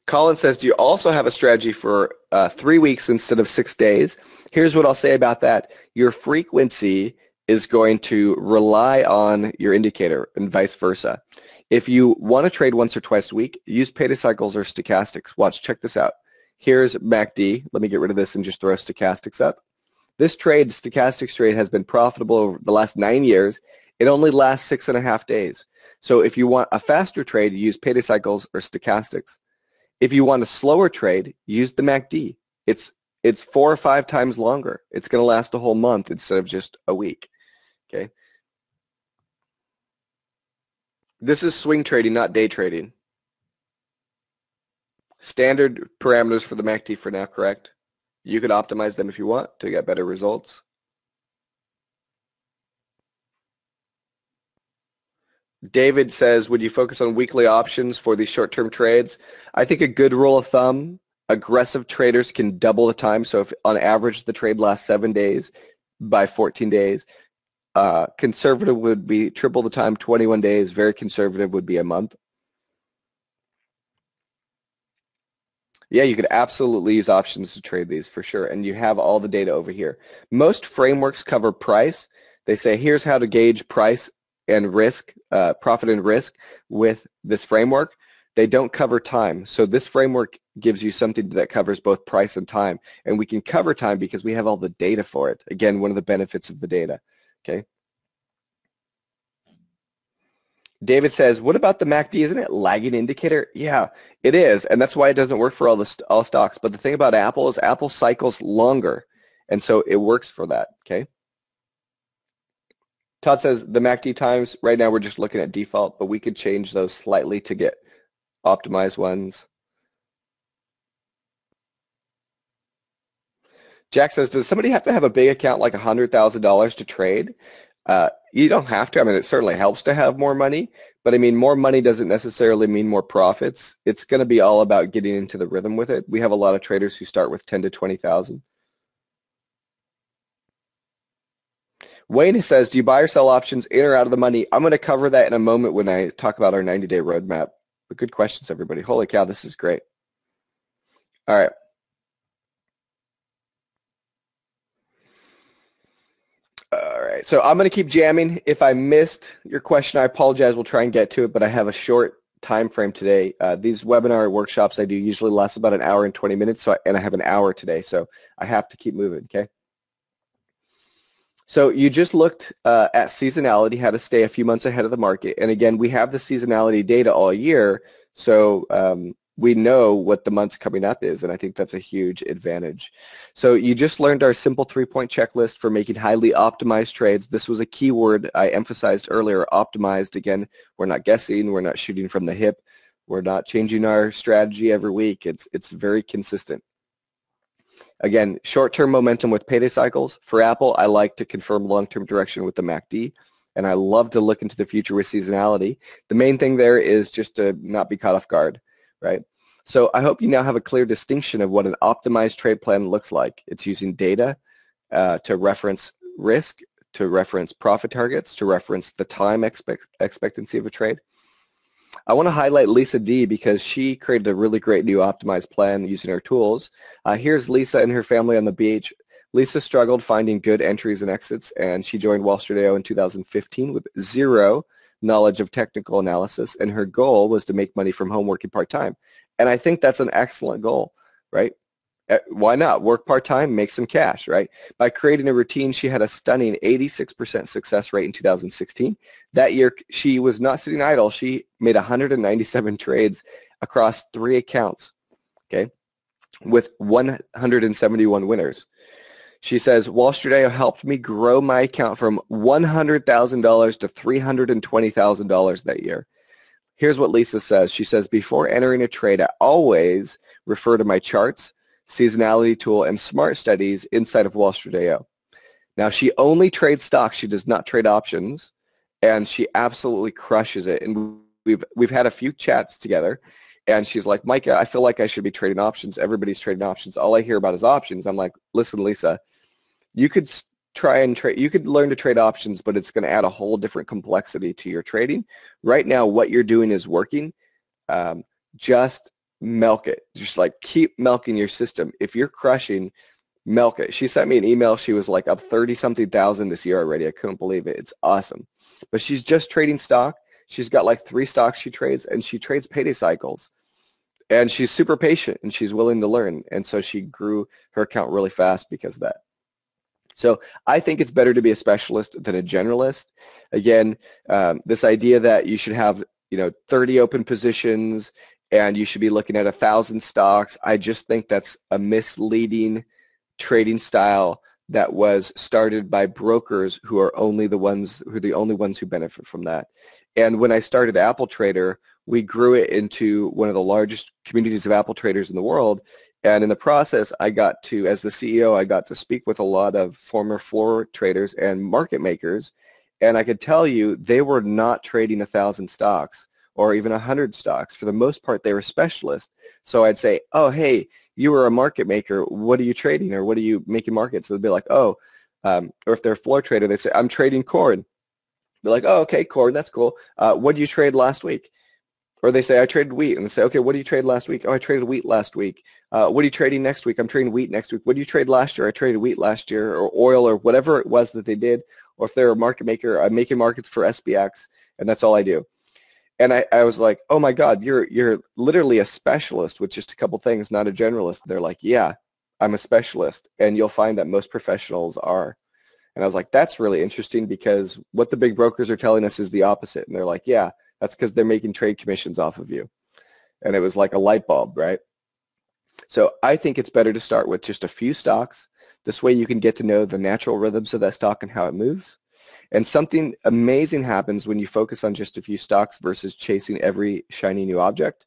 Colin says, do you also have a strategy for 3 weeks instead of 6 days? Here's what I'll say about that. Your frequency is going to rely on your indicator and vice versa. If you want to trade once or twice a week, use payday cycles or stochastics. Watch, check this out. Here's MACD. Let me get rid of this and just throw stochastics up. This trade, stochastics trade, has been profitable over the last 9 years. It only lasts 6.5 days. So if you want a faster trade, use payday cycles or stochastics. If you want a slower trade, use the MACD. It's 4 or 5 times longer. It's going to last a whole month instead of just a week. Okay. This is swing trading, not day trading. Standard parameters for the MACD for now, correct? You could optimize them if you want to get better results. David says, would you focus on weekly options for these short-term trades? I think a good rule of thumb, aggressive traders can double the time. So if on average the trade lasts 7 days by 14 days, conservative would be triple the time, 21 days. Very conservative would be a month. Yeah, you could absolutely use options to trade these for sure. And you have all the data over here. Most frameworks cover price. They say, here's how to gauge price and risk, profit and risk with this framework, they don't cover time. So this framework gives you something that covers both price and time. And we can cover time because we have all the data for it. Again, one of the benefits of the data. Okay. David says, what about the MACD? Isn't it lagging indicator? Yeah, it is. And that's why it doesn't work for all stocks. But the thing about Apple is Apple cycles longer. And so it works for that. Okay. Todd says the MACD times, right now we're just looking at default, but we could change those slightly to get optimized ones. Jack says, does somebody have to have a big account like $100,000 to trade? You don't have to. I mean, it certainly helps to have more money, but I mean, more money doesn't necessarily mean more profits. It's going to be all about getting into the rhythm with it. We have a lot of traders who start with 10 to 20,000. Wayne says, do you buy or sell options in or out of the money? I'm going to cover that in a moment when I talk about our 90-day roadmap. But good questions, everybody. Holy cow, this is great. All right. All right, so I'm going to keep jamming. If I missed your question, I apologize. We'll try and get to it, but I have a short time frame today. These webinar workshops I do usually last about an hour and 20 minutes, and I have an hour today, so I have to keep moving, okay? So you just looked at seasonality, how to stay a few months ahead of the market. And again, we have the seasonality data all year, so we know what the months coming up is, and I think that's a huge advantage. So you just learned our simple three-point checklist for making highly optimized trades. This was a keyword I emphasized earlier, optimized. Again, we're not guessing, we're not shooting from the hip, we're not changing our strategy every week. It's very consistent. Again, short-term momentum with payday cycles. For Apple, I like to confirm long-term direction with the MACD, and I love to look into the future with seasonality. The main thing there is just to not be caught off guard, right? So I hope you now have a clear distinction of what an optimized trade plan looks like. It's using data to reference risk, to reference profit targets, to reference the time expectancy of a trade. I want to highlight Lisa D because she created a really great new optimized plan using her tools. Here's Lisa and her family on the beach. Lisa struggled finding good entries and exits, and she joined Wall Street AO in 2015 with zero knowledge of technical analysis, and her goal was to make money from home working part-time. And I think that's an excellent goal, right? Why not? Work part-time, make some cash, right? By creating a routine, she had a stunning 86% success rate in 2016. That year, she was not sitting idle. She made 197 trades across 3 accounts, okay, with 171 winners. She says, Wall Street AO helped me grow my account from $100,000 to $320,000 that year. Here's what Lisa says. She says, before entering a trade, I always refer to my charts, seasonality tool, and smart studies inside of Wall Street AO. Now, she only trades stocks. She does not trade options, and she absolutely crushes it. And we've had a few chats together, and she's like, Micah, I feel like I should be trading options. Everybody's trading options. All I hear about is options. I'm like, listen, Lisa, you could try and trade. You could learn to trade options, but it's going to add a whole different complexity to your trading. Right now, what you're doing is working. Just milk it. Just like keep milking your system. If you're crushing, milk it. She sent me an email. She was like up 30-something thousand this year already. I couldn't believe it. It's awesome. But she's just trading stock. She's got like 3 stocks she trades, and she trades payday cycles. And she's super patient, and she's willing to learn. And so she grew her account really fast because of that. So I think it's better to be a specialist than a generalist. Again, this idea that you should have 30 open positions and you should be looking at 1,000 stocks, I just think that's a misleading trading style that was started by brokers who are the only ones who benefit from that. And when I started Apple Trader, we grew it into one of the largest communities of Apple traders in the world. And in the process, I got to, as the CEO, I got to speak with a lot of former floor traders and market makers. And I could tell you they were not trading 1,000 stocks or even 100 stocks. For the most part, they were specialists. So I'd say, oh, hey, you were a market maker. What are you trading, or what are you making markets? So they'd be like, oh, or if they're a floor trader, they say, I'm trading corn. They're like, oh, okay, corn, that's cool. What did you trade last week? Or they say, I traded wheat. And they say, okay, what did you trade last week? Oh, I traded wheat last week. What are you trading next week? I'm trading wheat next week. What did you trade last year? I traded wheat last year, or oil, or whatever it was that they did. Or if they're a market maker, I'm making markets for SPX, and that's all I do. And I was like, oh my God, you're literally a specialist with just a couple things, not a generalist. And they're like, yeah, I'm a specialist. And you'll find that most professionals are. And I was like, that's really interesting because what the big brokers are telling us is the opposite. And they're like, yeah, that's because they're making trade commissions off of you. And it was like a light bulb, right? So I think it's better to start with just a few stocks. This way you can get to know the natural rhythms of that stock and how it moves. And something amazing happens when you focus on just a few stocks versus chasing every shiny new object.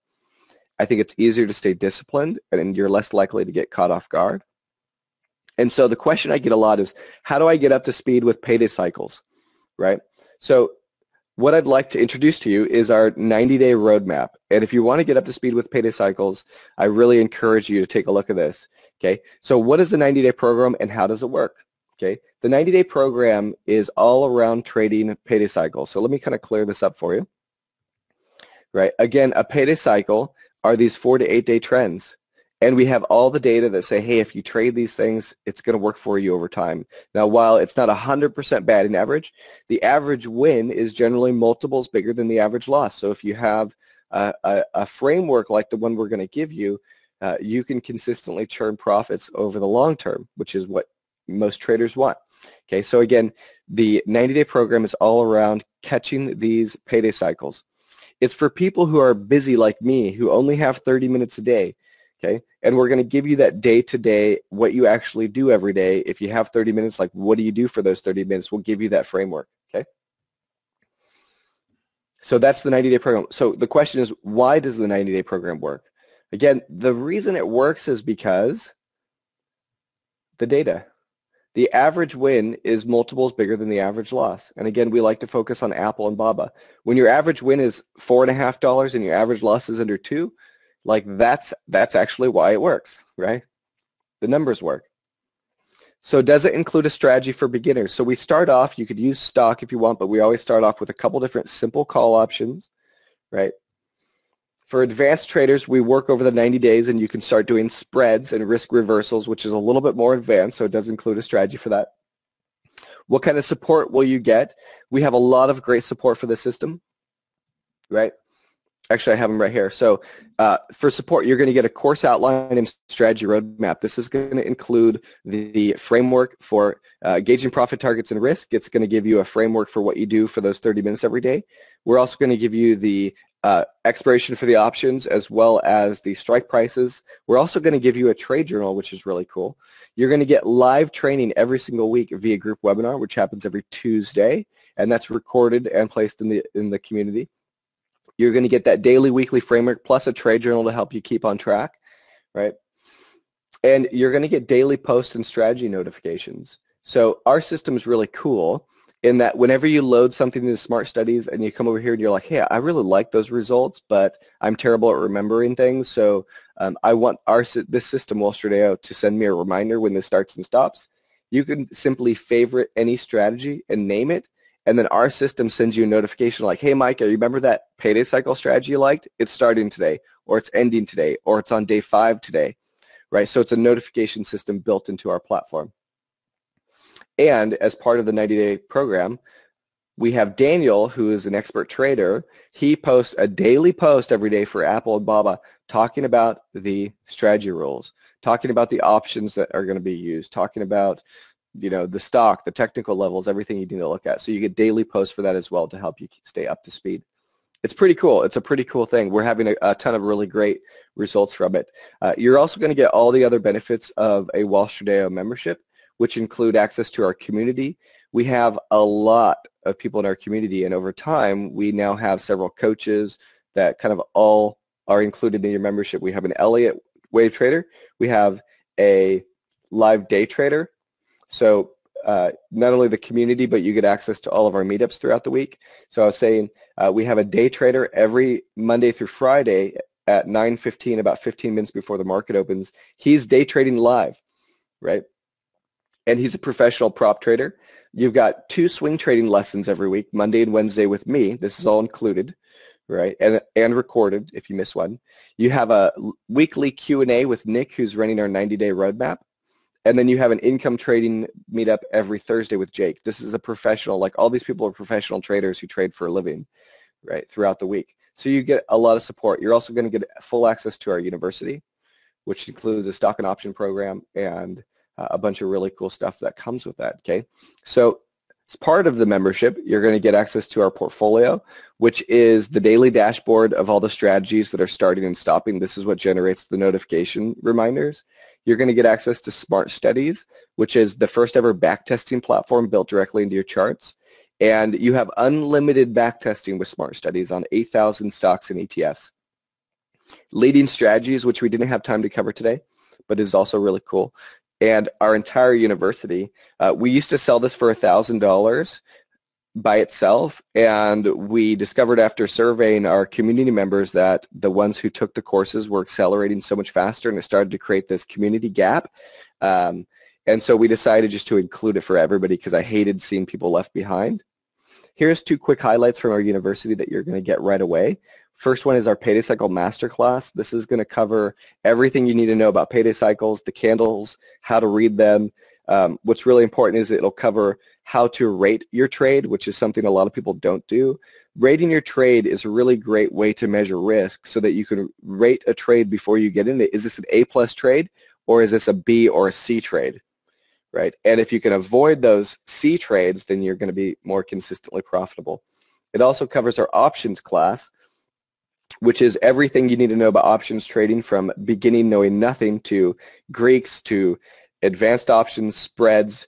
I think it's easier to stay disciplined and you're less likely to get caught off guard. And so the question I get a lot is, how do I get up to speed with payday cycles, right? So what I'd like to introduce to you is our 90-day roadmap. And if you want to get up to speed with payday cycles, I really encourage you to take a look at this, okay? So what is the 90-day program and how does it work? Okay, the 90-day program is all around trading payday cycles. So let me kind of clear this up for you. Right, again, a payday cycle are these 4 to 8 day trends. And we have all the data that say, hey, if you trade these things, it's going to work for you over time. Now, while it's not 100% batting average, the average win is generally multiples bigger than the average loss. So if you have a framework like the one we're going to give you, you can consistently churn profits over the long term, which is what most traders want. Okay, so again, the 90-day program is all around catching these payday cycles. It's for people who are busy like me, who only have 30 minutes a day. Okay, and we're going to give you that day-to-day, what you actually do every day. If you have 30 minutes, like what do you do for those 30 minutes? We'll give you that framework. Okay, so that's the 90-day program. So the question is, why does the 90-day program work? Again, the reason it works is because the data. The average win is multiples bigger than the average loss. And again, we like to focus on Apple and Baba. When your average win is $4.50 and your average loss is under 2, like that's actually why it works, right? The numbers work. So does it include a strategy for beginners? So we start off, you could use stock if you want, but we always start off with a couple different simple call options, right? For advanced traders, we work over the 90 days and you can start doing spreads and risk reversals, which is a little bit more advanced, so it does include a strategy for that. What kind of support will you get? We have a lot of great support for the system, right? Actually, I have them right here. So for support, you're going to get a course outline and strategy roadmap. This is going to include the framework for gauging profit targets and risk. It's going to give you a framework for what you do for those 30 minutes every day. We're also going to give you the expiration for the options as well as the strike prices. We're also going to give you a trade journal, which is really cool. You're going to get live training every single week via group webinar, which happens every Tuesday, and that's recorded and placed in the community. You're going to get that daily, weekly framework plus a trade journal to help you keep on track, right? And you're going to get daily posts and strategy notifications. So our system is really cool in that whenever you load something into Smart Studies and you come over here and you're like, hey, I really like those results, but I'm terrible at remembering things, so I want this system, Wall Street AO, to send me a reminder when this starts and stops. You can simply favorite any strategy and name it, and then our system sends you a notification like, hey, Micah, you remember that payday cycle strategy you liked? It's starting today, or it's ending today, or it's on day 5 today, right? So it's a notification system built into our platform. And as part of the 90-day program, we have Daniel, who is an expert trader. He posts a daily post every day for Apple and Baba talking about the strategy rules, talking about the options that are going to be used, talking about the stock, the technical levels, everything you need to look at. So you get daily posts for that as well to help you stay up to speed. It's pretty cool. It's a pretty cool thing. We're having a ton of really great results from it. You're also going to get all the other benefits of a Wall Street AO membership, which include access to our community. We have a lot of people in our community, and over time, we now have several coaches that kind of all are included in your membership. We have an Elliott Wave Trader. We have a live day trader. So not only the community, but you get access to all of our meetups throughout the week. So I was saying we have a day trader every Monday through Friday at 9:15, about 15 minutes before the market opens. He's day trading live, right? And he's a professional prop trader. You've got 2 swing trading lessons every week, Monday and Wednesday with me. This is all included, right? And recorded if you miss one. You have a weekly Q&A with Nick, who's running our 90-day roadmap. And then you have an income trading meetup every Thursday with Jake. This is a professional, like all these people are professional traders who trade for a living, right, throughout the week. So you get a lot of support. You're also going to get full access to our university, which includes a stock and option program and a bunch of really cool stuff that comes with that, okay? So as part of the membership, you're going to get access to our portfolio, which is the daily dashboard of all the strategies that are starting and stopping. This is what generates the notification reminders. You're going to get access to Smart Studies, which is the first ever backtesting platform built directly into your charts. And you have unlimited backtesting with Smart Studies on 8,000 stocks and ETFs. Leading strategies, which we didn't have time to cover today, but is also really cool. And our entire university, we used to sell this for $1,000 by itself, and we discovered after surveying our community members that the ones who took the courses were accelerating so much faster, and it started to create this community gap. And so we decided just to include it for everybody because I hated seeing people left behind. Here's 2 quick highlights from our university that you're going to get right away. First one is our Payday Cycle Masterclass. This is going to cover everything you need to know about payday cycles, the candles, how to read them. What's really important is it'll cover how to rate your trade, which is something a lot of people don't do. Rating your trade is a really great way to measure risk so that you can rate a trade before you get in it. Is this an A+ trade or is this a B or a C trade? Right? And if you can avoid those C trades, then you're going to be more consistently profitable. It also covers our options class, which is everything you need to know about options trading from beginning knowing nothing to Greeks to advanced options, spreads,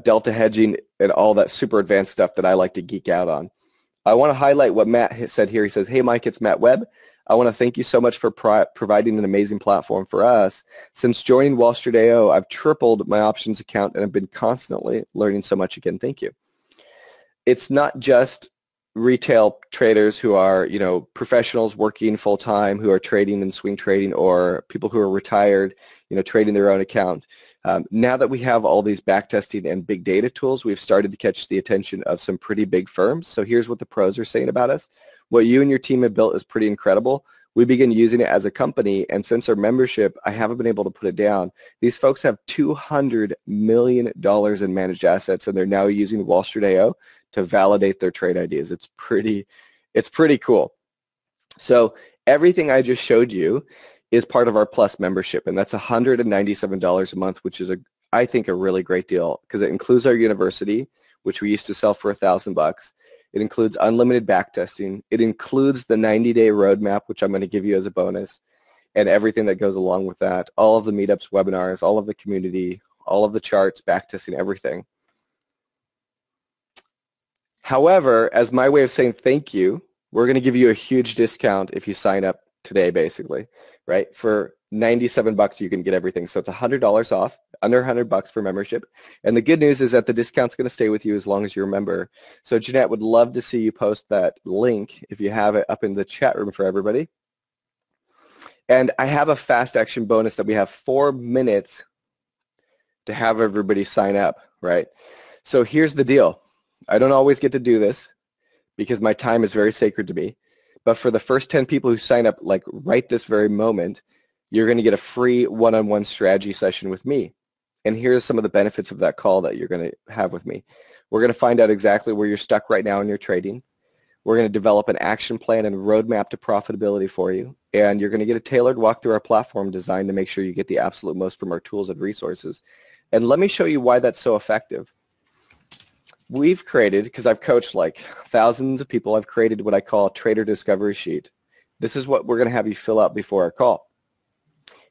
delta hedging, and all that super advanced stuff that I like to geek out on. I want to highlight what Matt said here. He says, "Hey, Mike, it's Matt Webb. I want to thank you so much for providing an amazing platform for us. Since joining Wall Street AO, I've tripled my options account and have been constantly learning so much again. Thank you." It's not just retail traders who are, professionals working full-time who are trading and swing trading, or people who are retired, trading their own account. Now that we have all these backtesting and big data tools, we've started to catch the attention of some pretty big firms. So here's what the pros are saying about us. What you and your team have built is pretty incredible. We began using it as a company, and since our membership, I haven't been able to put it down. These folks have $200 million in managed assets, and they're now using Wall Street AO to validate their trade ideas. It's pretty cool. So everything I just showed you is part of our Plus membership, and that's $197 a month, which is, I think, a really great deal because it includes our university, which we used to sell for $1,000. It includes unlimited backtesting. It includes the 90-day roadmap, which I'm going to give you as a bonus, and everything that goes along with that, all of the meetups, webinars, all of the community, all of the charts, backtesting, everything. However, as my way of saying thank you, we're going to give you a huge discount if you sign up today, basically, right? For $97, you can get everything. So it's $100 off, under $100 for membership. And the good news is that the discount's going to stay with you as long as you're a member. So Jeanette would love to see you post that link if you have it up in the chat room for everybody. And I have a fast action bonus that we have 4 minutes to have everybody sign up, right? So here's the deal. I don't always get to do this because my time is very sacred to me. But for the first 10 people who sign up, like right this very moment, you're going to get a free one-on-one strategy session with me. And here's some of the benefits of that call that you're going to have with me. We're going to find out exactly where you're stuck right now in your trading. We're going to develop an action plan and roadmap to profitability for you. And you're going to get a tailored walk through our platform designed to make sure you get the absolute most from our tools and resources. And let me show you why that's so effective. We've created, because I've coached like thousands of people, I've created what I call a trader discovery sheet. This is what we're going to have you fill out before our call.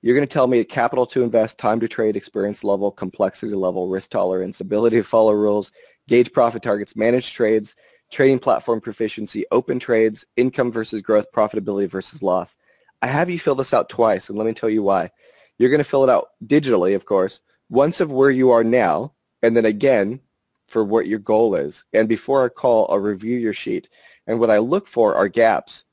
You're going to tell me capital to invest, time to trade, experience level, complexity level, risk tolerance, ability to follow rules, gauge profit targets, manage trades, trading platform proficiency, open trades, income versus growth, profitability versus loss. I have you fill this out twice, and let me tell you why. You're going to fill it out digitally, of course, once of where you are now, and then again for what your goal is. And before our call, I'll review your sheet. And what I look for are gaps.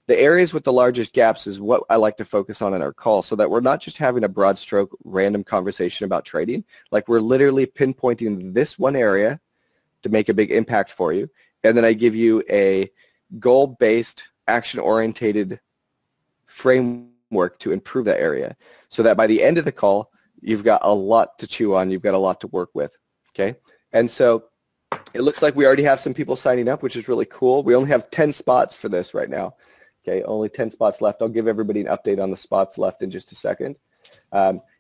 The areas with the largest gaps is what I like to focus on in our call so that we're not just having a broad stroke random conversation about trading. Like we're literally pinpointing this one area to make a big impact for you. And then I give you a goal-based, action-orientated framework to improve that area so that by the end of the call, you've got a lot to chew on. You've got a lot to work with, okay? And so it looks like we already have some people signing up, which is really cool. We only have 10 spots for this right now, okay? Only 10 spots left. I'll give everybody an update on the spots left in just a second.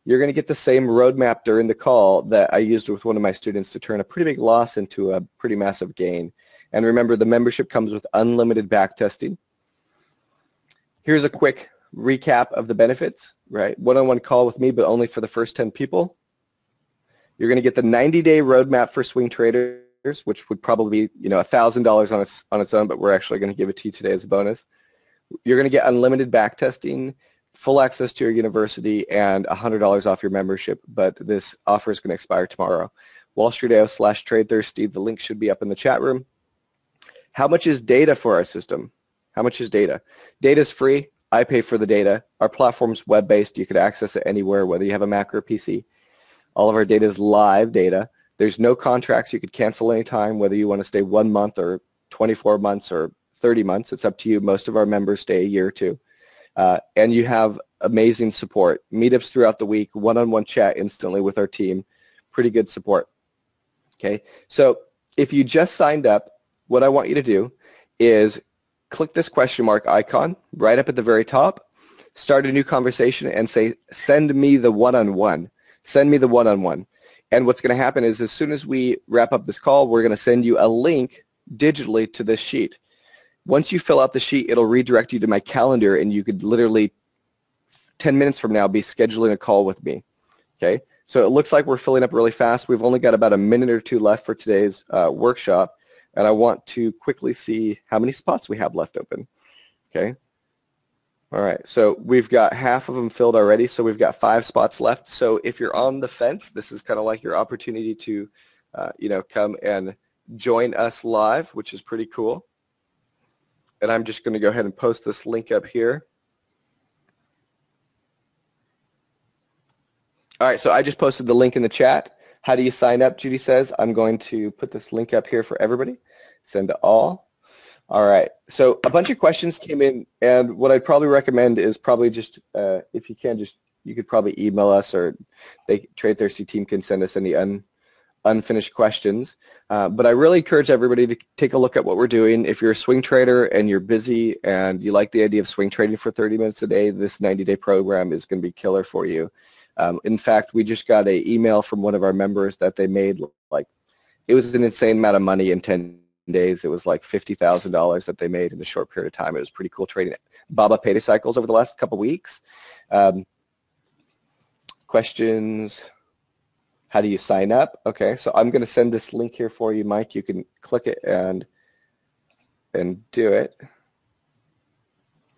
You're going to get the same roadmap during the call that I used with one of my students to turn a pretty big loss into a pretty massive gain. And remember, the membership comes with unlimited backtesting. Here's a quick recap of the benefits, right? One-on-one call with me, but only for the first 10 people. You're going to get the 90-day roadmap for swing traders, which would probably be, $1,000 on its own, but we're actually going to give it to you today as a bonus. You're going to get unlimited backtesting, full access to your university, and $100 off your membership, but this offer is going to expire tomorrow. wallstreet.io/TradeThirsty. The link should be up in the chat room. How much is data for our system? How much is data? Data is free. I pay for the data. Our platform's web-based. You could access it anywhere, whether you have a Mac or a PC. All of our data is live data. There's no contracts. You could cancel anytime, whether you want to stay 1 month or 24 months or 30 months. It's up to you. Most of our members stay a year or two. And you have amazing support. Meetups throughout the week, one-on-one chat instantly with our team. Pretty good support. Okay, so if you just signed up, what I want you to do is click this question mark icon right up at the very top, start a new conversation, and say, send me the one-on-one. Send me the one-on-one. And what's going to happen is as soon as we wrap up this call, we're going to send you a link digitally to this sheet. Once you fill out the sheet, it'll redirect you to my calendar, and you could literally 10 minutes from now be scheduling a call with me. Okay, so it looks like we're filling up really fast. We've only got about a minute or two left for today's workshop, and I want to quickly see how many spots we have left open. Okay, all right, so we've got half of them filled already, so we've got 5 spots left. So if you're on the fence, this is kind of like your opportunity to come and join us live, which is pretty cool. And I'm just going to go ahead and post this link up here. All right, so I just posted the link in the chat. How do you sign up, Judy says. I'm going to put this link up here for everybody. Send to all. All right, so a bunch of questions came in, and what I'd probably recommend is probably just, if you can, you could probably email us, or the TradeThirsty team can send us any unfinished questions. But I really encourage everybody to take a look at what we're doing. If you're a swing trader and you're busy and you like the idea of swing trading for 30 minutes a day, this 90-day program is going to be killer for you. In fact, we just got an email from one of our members that they made, it was an insane amount of money in 10 days. It was like $50,000 that they made in a short period of time. It was pretty cool trading Baba payday cycles over the last couple weeks. Questions? How do you sign up? Okay, so I'm going to send this link here for you, Mike. You can click it and do it.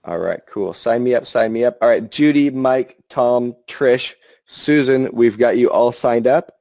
All right, cool. Sign me up, sign me up. All right, Judy, Mike, Tom, Trish, Susan, we've got you all signed up.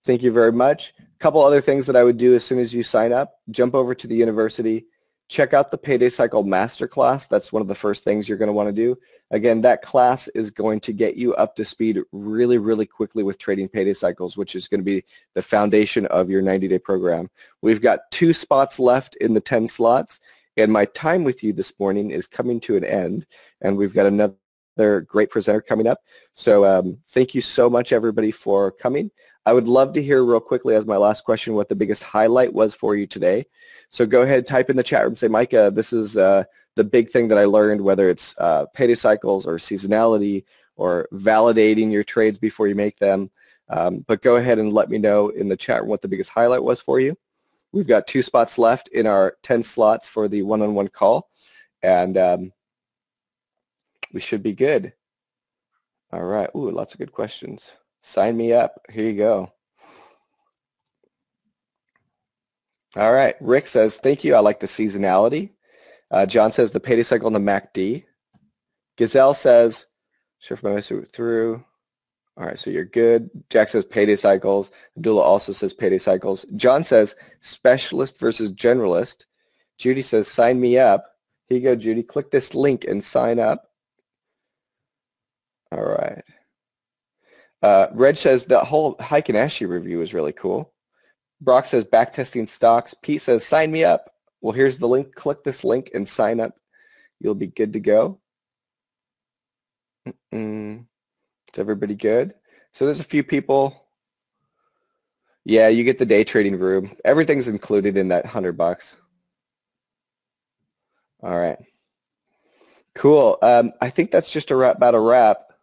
Thank you very much. A couple other things that I would do as soon as you sign up. Jump over to the university. Check out the Payday Cycle Masterclass. That's one of the first things you're going to want to do. Again, that class is going to get you up to speed really, really quickly with trading payday cycles, which is going to be the foundation of your 90-day program. We've got 2 spots left in the 10 slots, and my time with you this morning is coming to an end, and we've got another great presenter coming up. So thank you so much, everybody, for coming. I would love to hear real quickly as my last question what the biggest highlight was for you today. So go ahead, type in the chat room, say, Micah, this is the big thing that I learned, whether it's payday cycles or seasonality or validating your trades before you make them. But go ahead and let me know in the chat room what the biggest highlight was for you. We've got 2 spots left in our 10 slots for the one-on-one call, and we should be good. All right. Ooh, lots of good questions. Sign me up. Here you go. All right. Rick says, thank you. I like the seasonality. John says the payday cycle on the MACD. Gazelle says, sure if my message through. All right, so you're good. Jack says payday cycles. Abdullah also says payday cycles. John says specialist versus generalist. Judy says sign me up. Here you go, Judy. Click this link and sign up. All right. Reg says the whole Hike and Ashley review is really cool. Brock says backtesting stocks. Pete says sign me up. Well, here's the link. Click this link and sign up. You'll be good to go. Is everybody good? So there's a few people. Yeah, you get the day trading room. Everything's included in that $100. All right. Cool. I think that's just about a wrap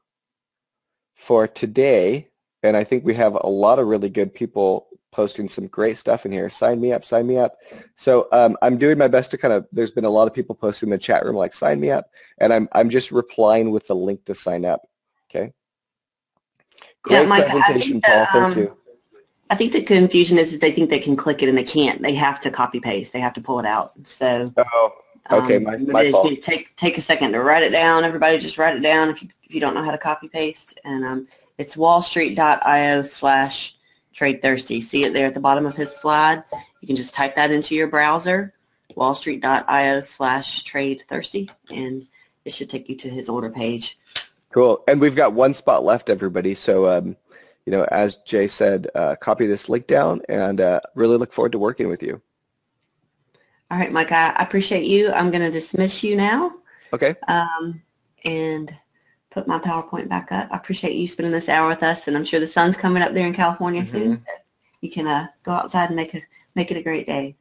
for today. And I think we have a lot of really good people posting some great stuff in here. Sign me up, sign me up. So I'm doing my best to kind of, there's been a lot of people posting in the chat room like, sign me up. And I'm just replying with the link to sign up. Okay. Yeah, Great Micah, presentation, Paul. Thank you. I think the confusion is they think they can click it and they can't. They have to copy paste. They have to pull it out. So Oh, okay. My fault. take a second to write it down. Everybody just write it down if you don't know how to copy paste. And it's wallstreet.io/TradeThirsty. See it there at the bottom of his slide? You can just type that into your browser, wallstreet.io/TradeThirsty, and it should take you to his order page. Cool. And we've got one spot left, everybody. So, you know, as Jay said, copy this link down and really look forward to working with you. All right, Mike, I appreciate you. I'm going to dismiss you now. Okay. And put my PowerPoint back up. I appreciate you spending this hour with us, and I'm sure the sun's coming up there in California soon. So you can go outside and make it a great day.